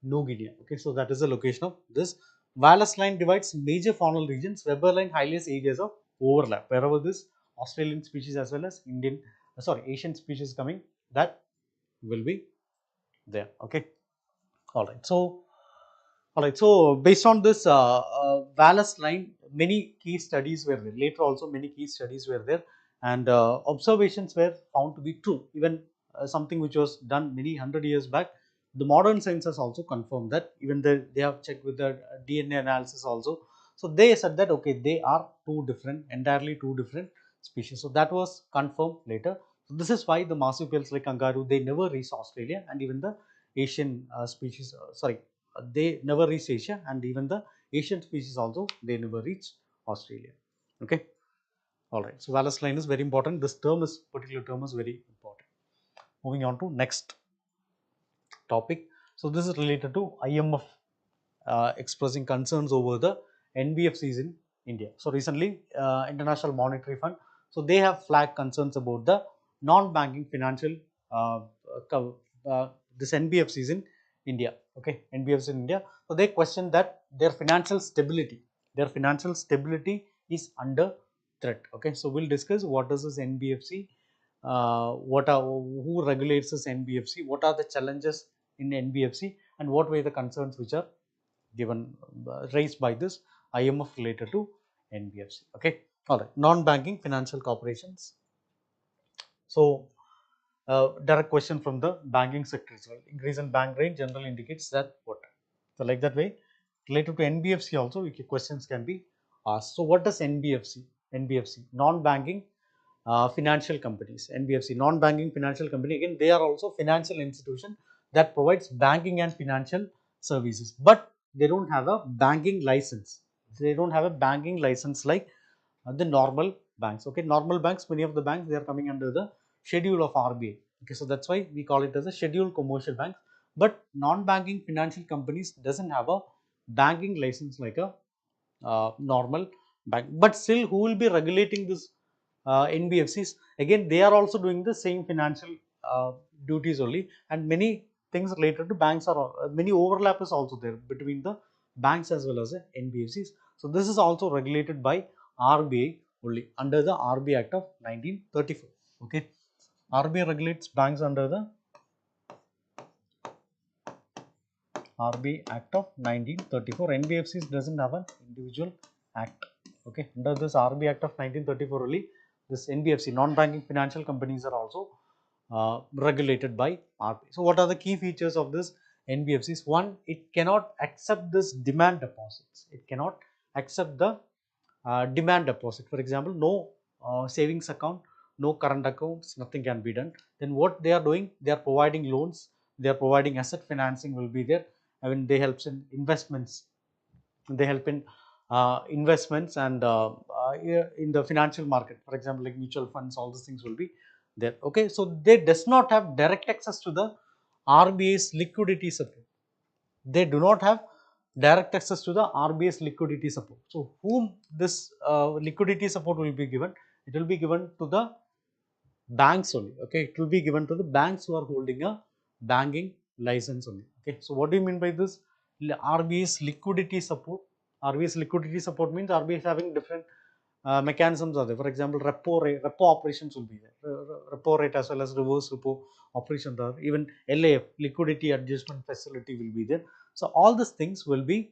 Speaker 1: New Guinea. Okay, so that is the location of this. Wallace line divides major faunal regions. Weber line highlights areas of overlap. Wherever this Australian species as well as Asian species coming, that will be there. Okay, all right. So, based on this Wallace line, many key studies were there. Later also many key studies were there, and observations were found to be true. Even something which was done many 100 years back, the modern science has also confirmed that. Even they have checked with the DNA analysis also. So they said that okay, they are entirely two different species. So that was confirmed later. So this is why the marsupials like kangaroo, they never reached Australia, and even the Asian species, they never reach Asia, and even the Asian species also they never reach Australia. Okay, all right. So Wallace line is very important. This particular term is very important. Moving on to next topic. So this is related to IMF expressing concerns over the NBFCs in India. So recently, International Monetary Fund, so they have flagged concerns about the non-banking financial uh, this NBFCs in India. Okay, NBFCs in India. So they question that their financial stability is under threat. Okay, so we'll discuss what is this NBFC, who regulates this NBFC, what are the challenges in NBFC, and what were the concerns which are given raised by this IMF related to NBFC. Okay, all right. Non-banking financial corporations. So, direct question from the banking sector as well. Increase in bank rate generally indicates that what? So, like that way, related to NBFC also, questions can be asked. So, what does NBFC? NBFC, non-banking financial companies. NBFC, non-banking financial company. Again, they are also financial institution that provides banking and financial services, but they don't have a banking license. They don't have a banking license like the normal banks. Okay, normal banks, many of the banks, they are coming under the schedule of RBI. Okay, so that's why we call it as a scheduled commercial bank. But non-banking financial companies doesn't have a banking license like a normal bank. But still, who will be regulating this NBFCs? Again, they are also doing the same financial duties only, and many things related to banks are many overlap is also there between the banks as well as the NBFCs. So this is also regulated by RBI only under the RBI Act of 1934. Okay, RBI regulates banks under the RBI Act of 1934. NBFCs doesn't have an individual act. Okay, under this RBI Act of 1934 only, this NBFC, non-banking financial companies, are also regulated by RBI. So, what are the key features of this NBFCs? One, it cannot accept this demand deposits. It cannot accept the demand deposit. For example, no savings account, no current accounts, nothing can be done. Then what they are doing? They are providing loans. They are providing asset financing will be there. I mean, they help in investments. They help in investments and in the financial market. For example, like mutual funds, all these things will be there. Okay, so they does not have direct access to the RBI's liquidity support. They do not have direct access to the RBI's liquidity support. So, whom this liquidity support will be given? It will be given to the banks only. Okay, it will be given to the banks who are holding a banking license only. Okay, so what do you mean by this? RBI's liquidity support. RBI's liquidity support means RBI is having different mechanisms are there. For example, repo rate, repo operations will be there. Repo rate as well as reverse repo operations are. Even LAF, liquidity adjustment facility, will be there. So all these things will be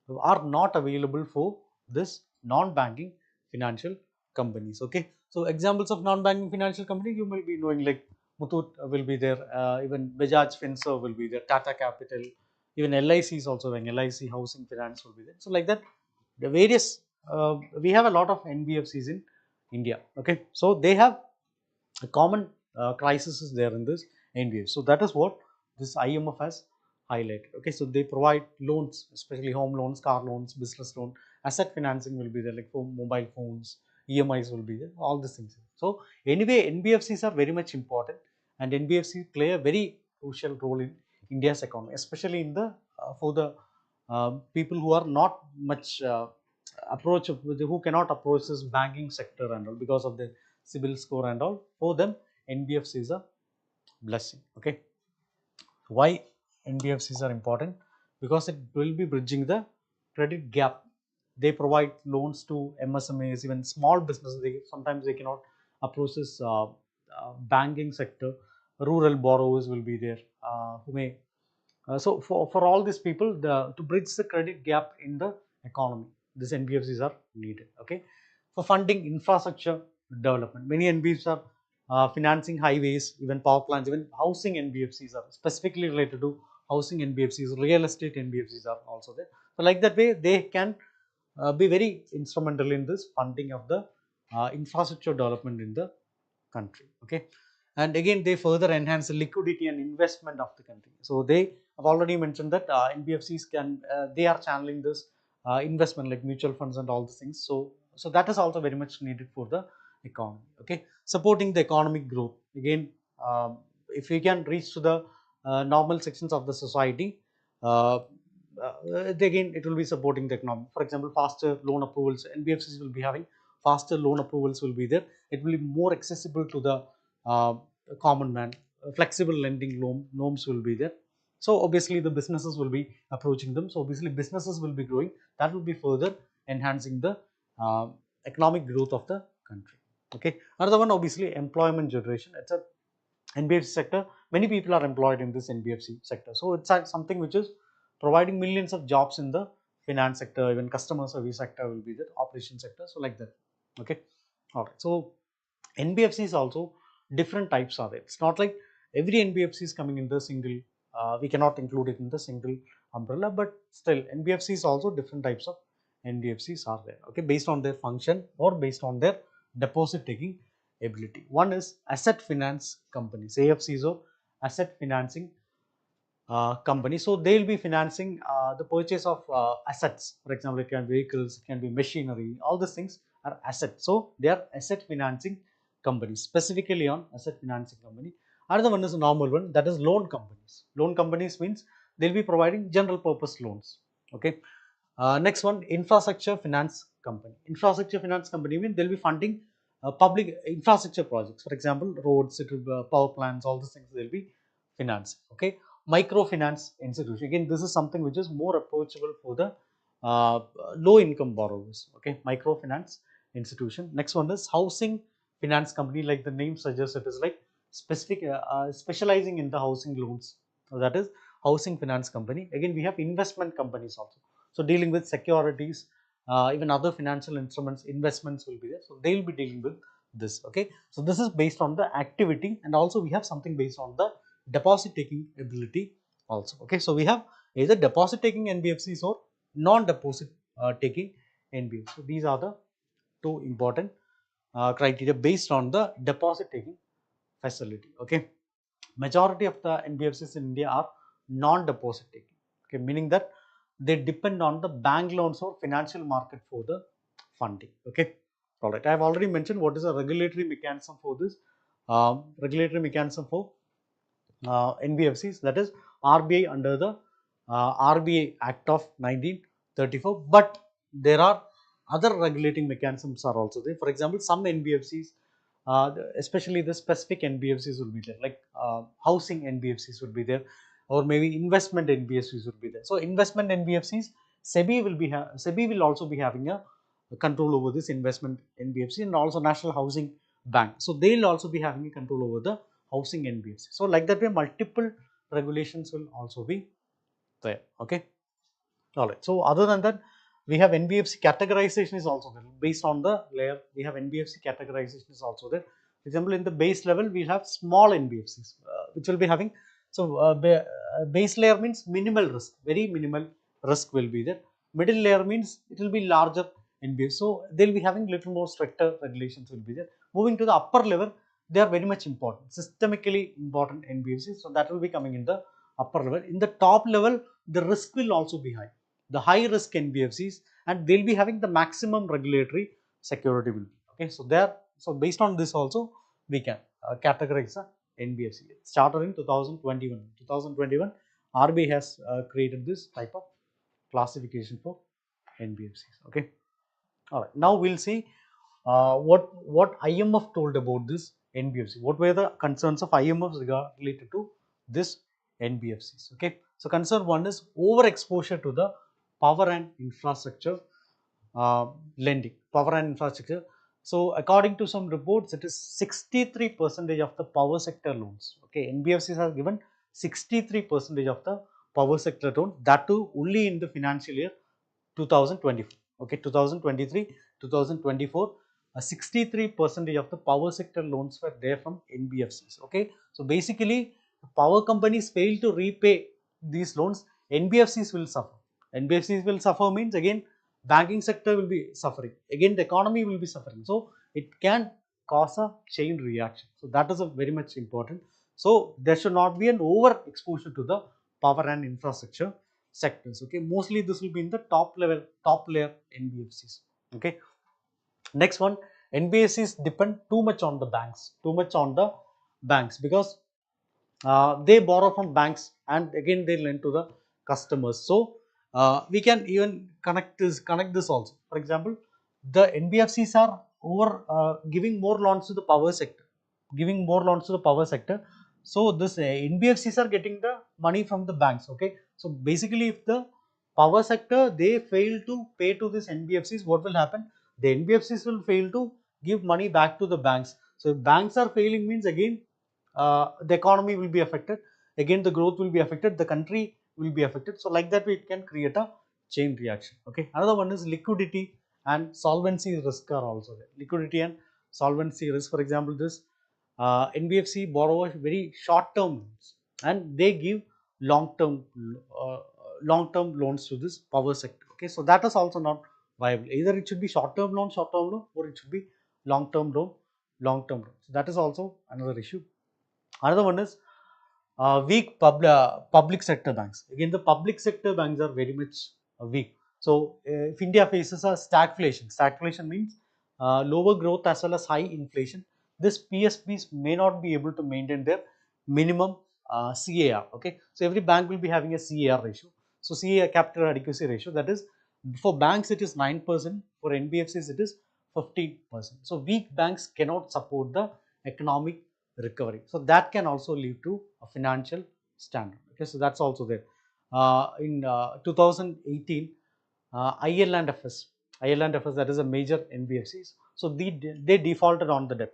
Speaker 1: are not available for this non-banking financial companies. Okay, so examples of non-banking financial company you will be knowing, like Muthoot will be there, even Bajaj Finserv will be there, Tata Capital, even LIC is also there, LIC Housing Finance will be there. So like that, the various we have a lot of NBFCs in India. Okay, so they have a common crisis is there in this NBFC. So that is what this IMF has highlighted. Okay, so they provide loans, especially home loans, car loans, business loan, asset financing will be there, like for mobile phones, EMIs will be there, all these things. So anyway, NBFCs are very much important, and NBFCs play a very crucial role in India's economy, especially in the for the people who are not much who cannot approach this banking sector and all because of the CIBIL score and all. For them, NBFC is a blessing. Okay, why NBFCs are important? Because it will be bridging the credit gap. They provide loans to MSMEs, even small businesses. Sometimes they cannot approach this banking sector. Rural borrowers will be there who may so for all these people, to bridge the credit gap in the economy, these NBFCs are needed. Okay, for funding infrastructure development, many NBFCs are financing highways, even power plants, even housing NBFCs are specifically related to housing NBFCs, real estate NBFCs are also there. So like that way, they can be very instrumental in this funding of the infrastructure development in the country. Okay, and again they further enhance the liquidity and investment of the country. So they have already mentioned that NBFCs can they are channeling this investment like mutual funds and all these things. So that is also very much needed for the economy. Okay, supporting the economic growth. Again, if we can reach to the normal sections of the society, again it will be supporting the economy. For example, faster loan approvals. NBFCs will be having faster loan approvals will be there. It will be more accessible to the common man. Flexible lending norms will be there. So obviously the businesses will be approaching them. So obviously businesses will be growing. That will be further enhancing the economic growth of the country. Okay. Another one, obviously employment generation. It's a NBFC sector. Many people are employed in this NBFC sector. So it's something which is providing millions of jobs in the finance sector, even customer service sector will be there, operation sector. So like that. Okay. All right. So NBFCs also different types are there. It's not like every NBFC is coming in the single. We cannot include it in the single umbrella, but still NBFCs also different types of NBFCs are there. Okay, based on their function or based on their deposit taking ability. One is asset finance companies, AFCs or asset financing company. So they will be financing the purchase of assets. For example, it can be vehicles, it can be machinery. All these things are assets. So they are asset financing companies, specifically on asset financing company. Another one is a normal one, that is loan companies. Loan companies means they will be providing general purpose loans. Okay. Next one, infrastructure finance company. Infrastructure finance company means they will be funding public infrastructure projects. For example, roads, it will be, power plants, all these things they will be financing. Okay. Microfinance institution. Again, this is something which is more approachable for the low income borrowers. Okay. Microfinance institution. Next one is housing finance company. Like the name suggests, it is like specific specializing in the housing loans. So that is housing finance company. Again, we have investment companies also. So dealing with securities, even other financial instruments, investments will be there. So they will be dealing with this. Okay. So this is based on the activity, and also we have something based on the deposit taking ability also. Okay. So we have either deposit taking NBFCs or non-deposit taking NBFCs. So these are the two important criteria based on the deposit taking facility. Okay. Majority of the NBFCs in India are non-deposit taking. Okay, meaning that they depend on the bank loans or financial market for the funding. Okay, all right. I have already mentioned what is a regulatory mechanism for this. Regulatory mechanism for NBFCs, that is RBI under the RBI Act of 1934. But there are other regulating mechanisms are also there. For example, some NBFCs, especially the specific NBFCs will be there, like housing NBFCs would be there, or maybe investment NBFCs would be there. So investment NBFCs, SEBI will also be having a control over this investment NBFC, and also National Housing Bank. So they will also be having a control over the housing NBFC. So like that way, multiple regulations will also be there. Okay. All right. So other than that, we have NBFC categorization is also there. Based on the layer, we have NBFC categorization is also there. For example, in the base level, we have small NBFCs, which will be having. So base layer means minimal risk, very minimal risk will be there. Middle layer means it will be larger NBFC. So they'll be having little more stricter regulations will be there. Moving to the upper level, they are very much important, systemically important NBFCs. So that will be coming in the upper level. In the top level, the risk will also be high. The high risk NBFCs, and they'll be having the maximum regulatory security will be. Okay, so there, so based on this also we can categorize the NBFC. It started in 2021. 2021, RBI has created this type of classification for NBFCs. Okay, all right. Now we'll see what IMF told about this NBFC. What were the concerns of IMF related to this NBFCs? Okay, so concern one is overexposure to the power and infrastructure lending, power and infrastructure. So according to some reports, it is 63% of the power sector loans. Okay, NBFCs have given 63% of the power sector loan, that too only in the financial year 2024. Okay, 2023, 2024, 63% of the power sector loans were there from NBFCs. Okay, so basically, power companies fail to repay these loans, NBFCs will suffer. NBFCs will suffer means again banking sector will be suffering. Again the economy will be suffering. So it can cause a chain reaction. So that is a very much important. So there should not be an over exposure to the power and infrastructure sectors. Okay, mostly this will be in the top level, top layer NBFCs. Okay. Next one, NBFCs depend too much on the banks, because they borrow from banks and again they lend to the customers. So we can even connect this also. For example, the NBFCs are over giving more loans to the power sector, so this NBFCs are getting the money from the banks. Okay, so basically if the power sector they fail to pay to this NBFCs, what will happen? The NBFCs will fail to give money back to the banks. So if banks are failing means again the economy will be affected, again the growth will be affected, the country will be affected. So like that way it can create a chain reaction. Okay, another one is liquidity and solvency risk are also there. Liquidity and solvency risk, for example, this NBFC borrow very short term loans and they give long term uh, loans to this power sector. Okay, so that is also not viable. Either it should be short term loan, or it should be long term loan, So that is also another issue. Another one is weak public sector banks. Again, the public sector banks are very much weak. So, if India faces a stagflation means lower growth as well as high inflation, this PSBs may not be able to maintain their minimum CAR. Okay, so every bank will be having a CAR ratio. So, CAR, capital adequacy ratio, that is for banks it is 9%, for NBFCs it is 15%. So, weak banks cannot support the economic recovery. So, that can also lead to a financial standard. Okay, so that's also there. In 2018, IL&FS, that is a major NBFCs. So, they defaulted on the debt.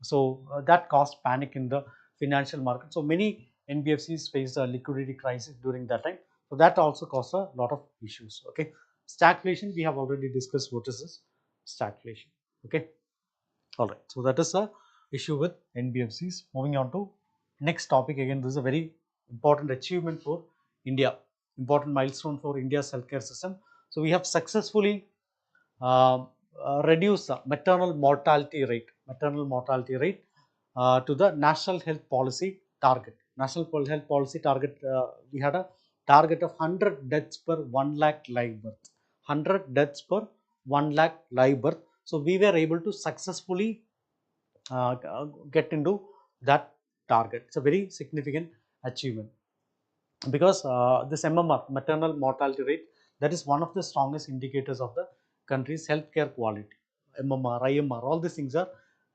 Speaker 1: So, that caused panic in the financial market. So, many NBFCs faced a liquidity crisis during that time. So, that also caused a lot of issues. Okay, stagflation, we have already discussed what is this stagflation. Okay, all right. So, that is a issue with NBFCs. Moving on to next topic. Again, this is a very important achievement for India, important milestone for India's healthcare system. So, we have successfully reduced the maternal mortality rate to the national health policy target. National health policy target, we had a target of 100 deaths per 1 lakh live birth. 100 deaths per 1 lakh live birth. So, we were able to successfully get into that target. It's a very significant achievement because this MMR, maternal mortality rate, that is one of the strongest indicators of the country's healthcare quality. MMR, IMR, all these things are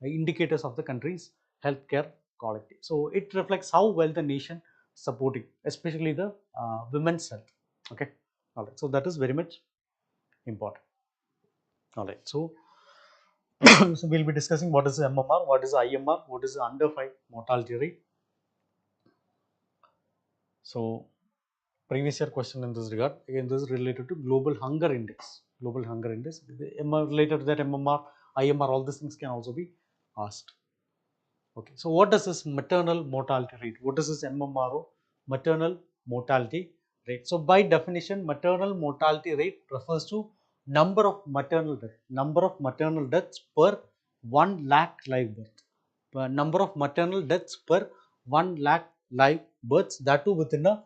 Speaker 1: indicators of the country's healthcare quality. So, it reflects how well the nation supporting, especially the women's health. Okay, all right. So, that is very much important. All right. So, so we'll be discussing what is MMR, what is IMR, what is under 5 mortality rate. So, previous year question in this regard, again this is related to global hunger index. Global hunger index, related to that MMR, IMR, all these things can also be asked. Okay, so what does this maternal mortality rate? What is this MMRO? Maternal mortality rate. So by definition, maternal mortality rate refers to number of maternal deaths per 1 lakh live birth. Number of maternal deaths per 1 lakh live births, that too within a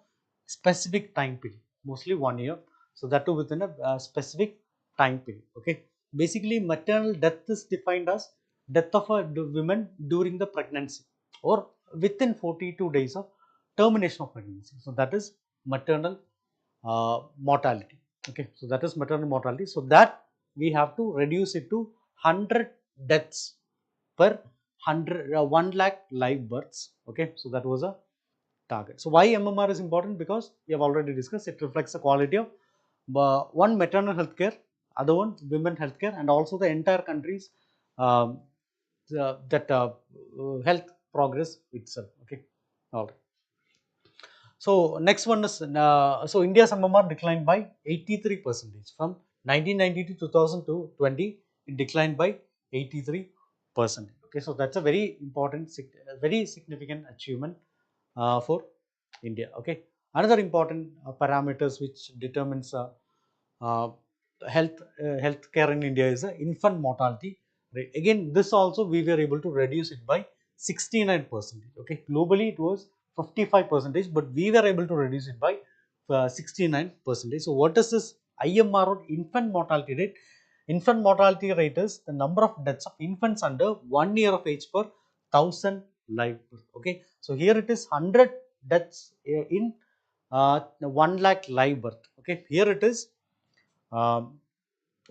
Speaker 1: specific time period, mostly 1 year. So that too within a specific time period. Okay, basically maternal death is defined as death of a woman during the pregnancy or within 42 days of termination of pregnancy. So that is maternal mortality. Okay, so that is maternal mortality. So that we have to reduce it to 100 deaths per 1 lakh live births. Okay, so that was a target. So why MMR is important? Because we have already discussed, it reflects the quality of one maternal healthcare, other one women healthcare, and also the entire country's um, health progress itself. Okay, all right. So next one is so India's MMR declined by 83% from 1990 to 2020. It declined by 83%. Okay, so that's a very important, very significant achievement for India. Okay, another important parameters which determines uh, healthcare in India is the infant mortality rate. Again, this also we were able to reduce it by 69%. Okay, globally it was 55%, but we were able to reduce it by 69%. So, what is this IMR or infant mortality rate? Infant mortality rate is the number of deaths of infants under 1 year of age per 1000 live birth. Okay, so here it is 100 deaths in 1 lakh live birth. Okay, here it is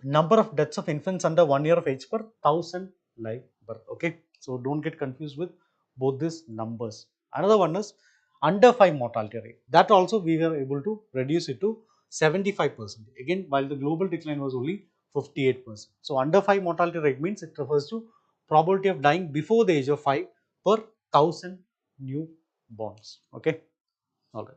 Speaker 1: number of deaths of infants under 1 year of age per 1000 live birth. Okay, so don't get confused with both these numbers. Another one is under 5 mortality rate, that also we were able to reduce it to 75%. Again, while the global decline was only 58%. So under 5 mortality rate means it refers to probability of dying before the age of 5 per 1000 newborns. Okay, all right.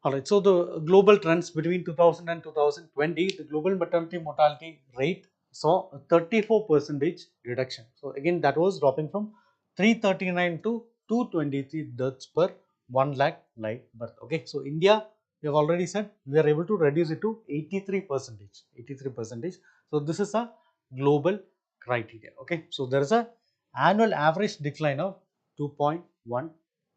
Speaker 1: All right, so the global trends between 2000 and 2020, the global maternity mortality rate saw a 34 percentage reduction. So again, that was dropping from 339 to 223 deaths per 1 lakh live birth. Okay, so India, we have already said we are able to reduce it to 83 percentage. 83 percentage. So this is a global criteria. Okay, so there is a annual average decline of 2.1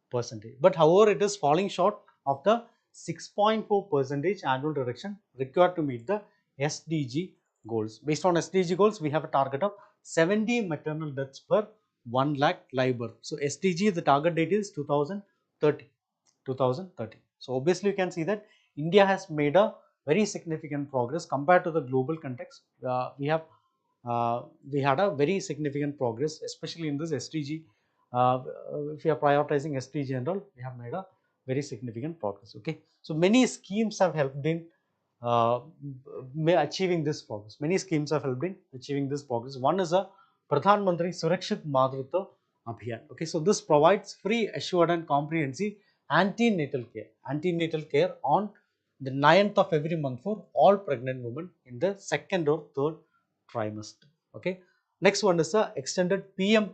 Speaker 1: percentage. But however, it is falling short of the 6.4 percentage annual reduction required to meet the SDG goals. Based on SDG goals, we have a target of 70 maternal deaths per 1 lakh live birth. So SDG, the target date is 2030. 2030. So obviously you can see that India has made a very significant progress compared to the global context. We had a very significant progress, especially in this SDG. If we are prioritizing SDG and all, we have made a very significant progress. Okay, so many schemes have helped in uh, achieving this progress. Many schemes have helped in achieving this progress. One is a Pradhan Mantri Surakshit Matritva Abhiyan. Okay, so this provides free, assured, and comprehensive antenatal care on the 9th of every month for all pregnant women in the second or third trimester. Okay, next one is the extended PM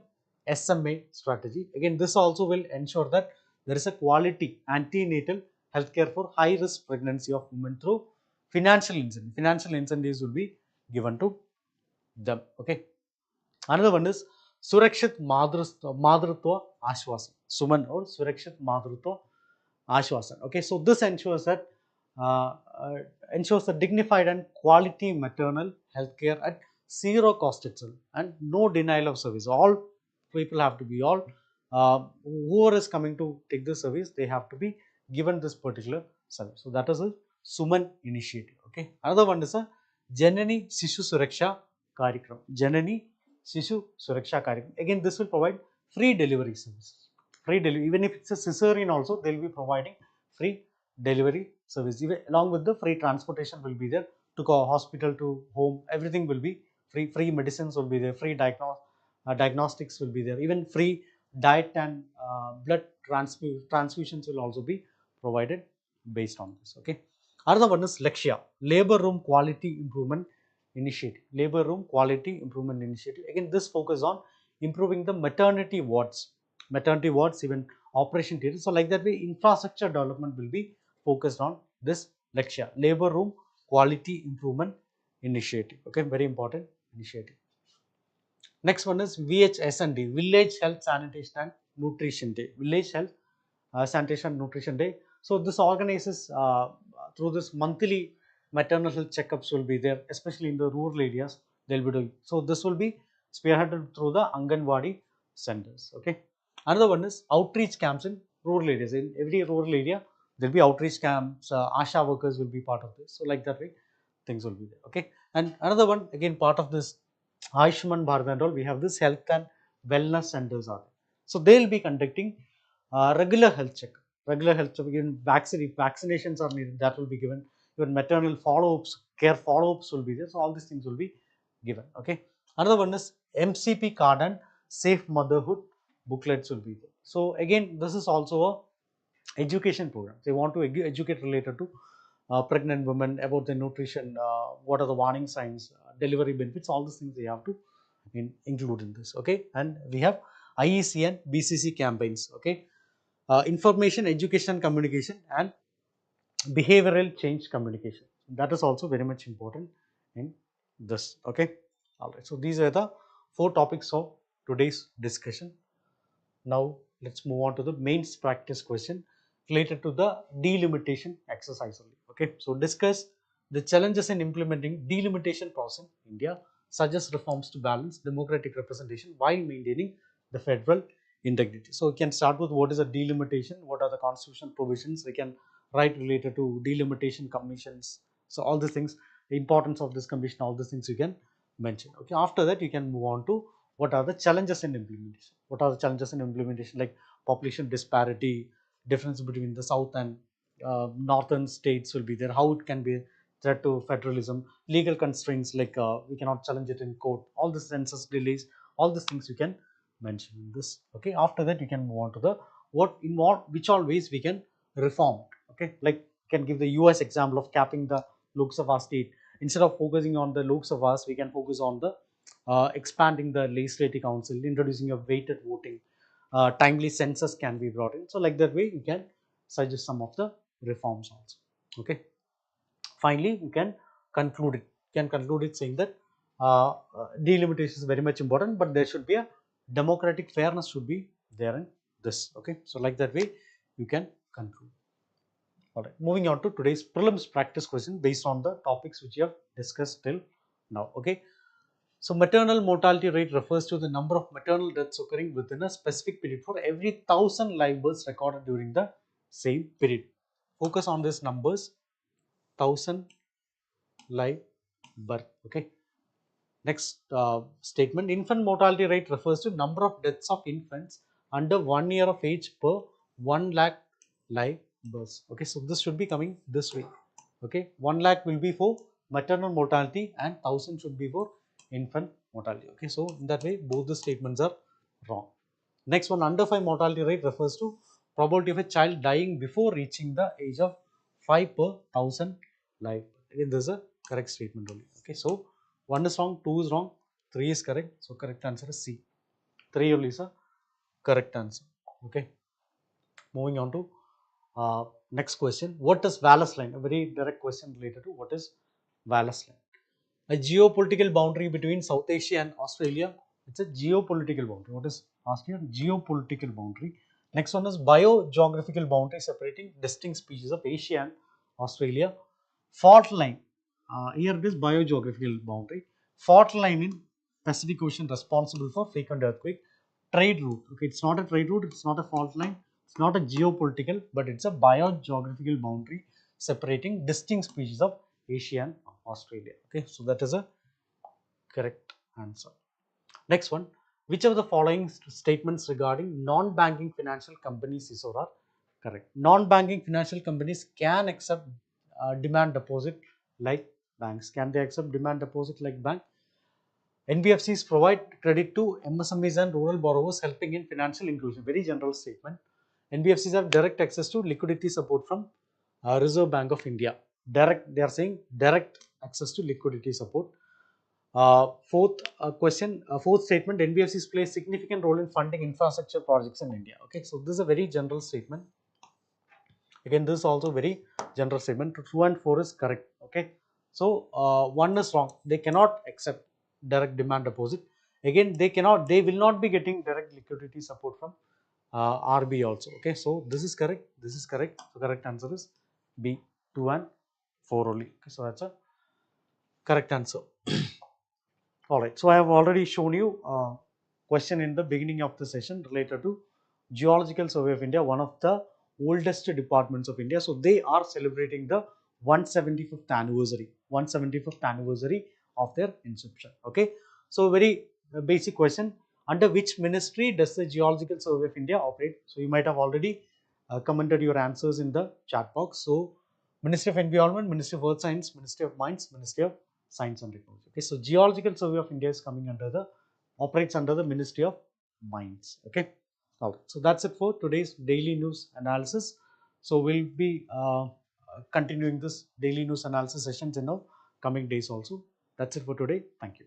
Speaker 1: SMA strategy. Again, this also will ensure that there is a quality antenatal healthcare for high risk pregnancy of women through financial incentive. Financial incentives will be given to them. Okay, another one is Surakshit Madrutva Ashwasan, Suman, or Surakshit Madrutva Ashwasan. Okay, so this ensures that uh, uh, ensures a dignified and quality maternal health care at zero cost itself and no denial of service. All people have to be, whoever is coming to take this service, they have to be given this particular service. So that is a Suman initiative. Okay, another one is a Janani Sishu Suraksha Karikram. Janani Sishu Suraksha Karikram. Again, this will provide free delivery services. Free delivery, even if it's a cesarean, also they will be providing free delivery service. Even along with the free transportation will be there to hospital to home. Everything will be free. Free medicines will be there. Free diagnostics will be there. Even free diet and blood transfusions will also be provided based on this. Okay. Another one is Lakshya, Labor Room Quality Improvement Initiative. Labor Room Quality Improvement Initiative. Again, this focus on improving the maternity wards, even operation theatres. So like that way, infrastructure development will be focused on this Lakshya, Labor Room Quality Improvement Initiative. Okay, very important initiative. Next one is VHSND, Village Health Sanitation and Nutrition Day. Village Health Sanitation and Nutrition Day. So this organizes through this monthly maternal health checkups will be there, especially in the rural areas. They'll be doing. So this will be spearheaded through the Anganwadi centers. Okay. Another one is outreach camps in rural areas. In every rural area, there'll be outreach camps. ASHA workers will be part of this. So like that way, things will be there. Okay. And another one, again, part of this Ayushman Bharat and all, we have this health and wellness centers are there. So they'll be conducting regular health check. Regular health check. Even vaccinations are needed, that will be given. Even maternal follow-ups, care follow-ups will be there. So all these things will be given. Okay. Another one is MCP card and safe motherhood booklets will be there. So again, this is also a education program. They want to educate related to pregnant women about the nutrition, what are the warning signs, delivery benefits, all these things they have to include in this. Okay, and we have IEC and BCC campaigns. Okay, information, education, communication, and behavioral change communication. That is also very much important in this. Okay, all right. So these are the 4 topics of today's discussion. Now let's move on to the mains practice question related to the delimitation exercise only. Okay, so discuss the challenges in implementing delimitation process in India, suggest reforms to balance democratic representation while maintaining the federal integrity. So we can start with what is a delimitation, what are the constitutional provisions we can write related to delimitation commissions. So all these things, the importance of this commission, all these things you can mention. Okay, after that you can move on to what are the challenges in implementation. What are the challenges in implementation, like population disparity, difference between the south and northern states will be there, how it can be a threat to federalism, legal constraints like we cannot challenge it in court, all the census delays, all these things you can mention in this. Okay, after that you can move on to the which all ways we can reform. Okay, like can give the US example of capping the Lok Sabha state. Instead of focusing on the Lok Sabhas, we can focus on the expanding the legislative council, introducing a weighted voting, timely census can be brought in. So like that way, you can suggest some of the reforms also. Okay. Finally, you can conclude it. You can conclude it saying that delimitation is very much important, but there should be a democratic fairness should be there in this. Okay. So like that way, you can conclude. Alright, moving on to today's prelims practice question based on the topics which you have discussed till now. Okay, so maternal mortality rate refers to the number of maternal deaths occurring within a specific period for every 1000 live births recorded during the same period. Focus on these numbers, 1000 live birth. Okay. Next statement, infant mortality rate refers to number of deaths of infants under 1 year of age per 1 lakh live births. Okay, so this should be coming this way. Okay, 1 lakh will be for maternal mortality and 1000 should be for infant mortality. Okay, so in that way both the statements are wrong. Next one, under 5 mortality rate refers to probability of a child dying before reaching the age of 5 per 1000 live. Again, this is a correct statement only. Okay, so 1 is wrong, 2 is wrong, 3 is correct. So correct answer is C. 3 only is a correct answer. Okay. Moving on to next question. What is Wallace Line? A very direct question related to what is Wallace Line. A geopolitical boundary between South Asia and Australia. It's a geopolitical boundary. What is asked here? Geopolitical boundary. Next one is biogeographical boundary separating distinct species of Asia and Australia. Fault line. Here it is biogeographical boundary. Fault line in Pacific Ocean responsible for frequent earthquake. Trade route. Okay, it's not a trade route. It's not a fault line. It's not a geopolitical, but it's a biogeographical boundary separating distinct species of Asia and Australia. Okay, so that is a correct answer. Next one, which of the following statements regarding non-banking financial companies is or are correct? Non-banking financial companies can accept demand deposit like banks. Can they accept demand deposit like bank? NBFCs provide credit to MSMEs and rural borrowers helping in financial inclusion. Very general statement. NBFCs have direct access to liquidity support from Reserve Bank of India. Direct, they are saying direct access to liquidity support. Fourth statement, NBFCs play a significant role in funding infrastructure projects in India. Okay, so this is a very general statement. Again, this is also very general statement. 2 and 4 is correct. Okay, so 1 is wrong. They cannot accept direct demand deposit. Again, they will not be getting direct liquidity support from RB also. Okay, so this is correct. This is correct. So correct answer is B, 2 and 4 only. Okay, so that's a correct answer. Alright, so I have already shown you a question in the beginning of the session related to Geological Survey of India, one of the oldest departments of India. So they are celebrating the 175th anniversary of their inception. Okay, so very basic question, under which ministry does the Geological Survey of India operate? So you might have already commented your answers in the chat box. So Ministry of Environment, Ministry of Earth Science, Ministry of Mines, Ministry of Science and Technology. Okay, so Geological Survey of India is coming under the operates under the Ministry of Mines. Okay, alright. So that's it for today's daily news analysis. So we'll be continuing this daily news analysis sessions in our coming days also. That's it for today. Thank you.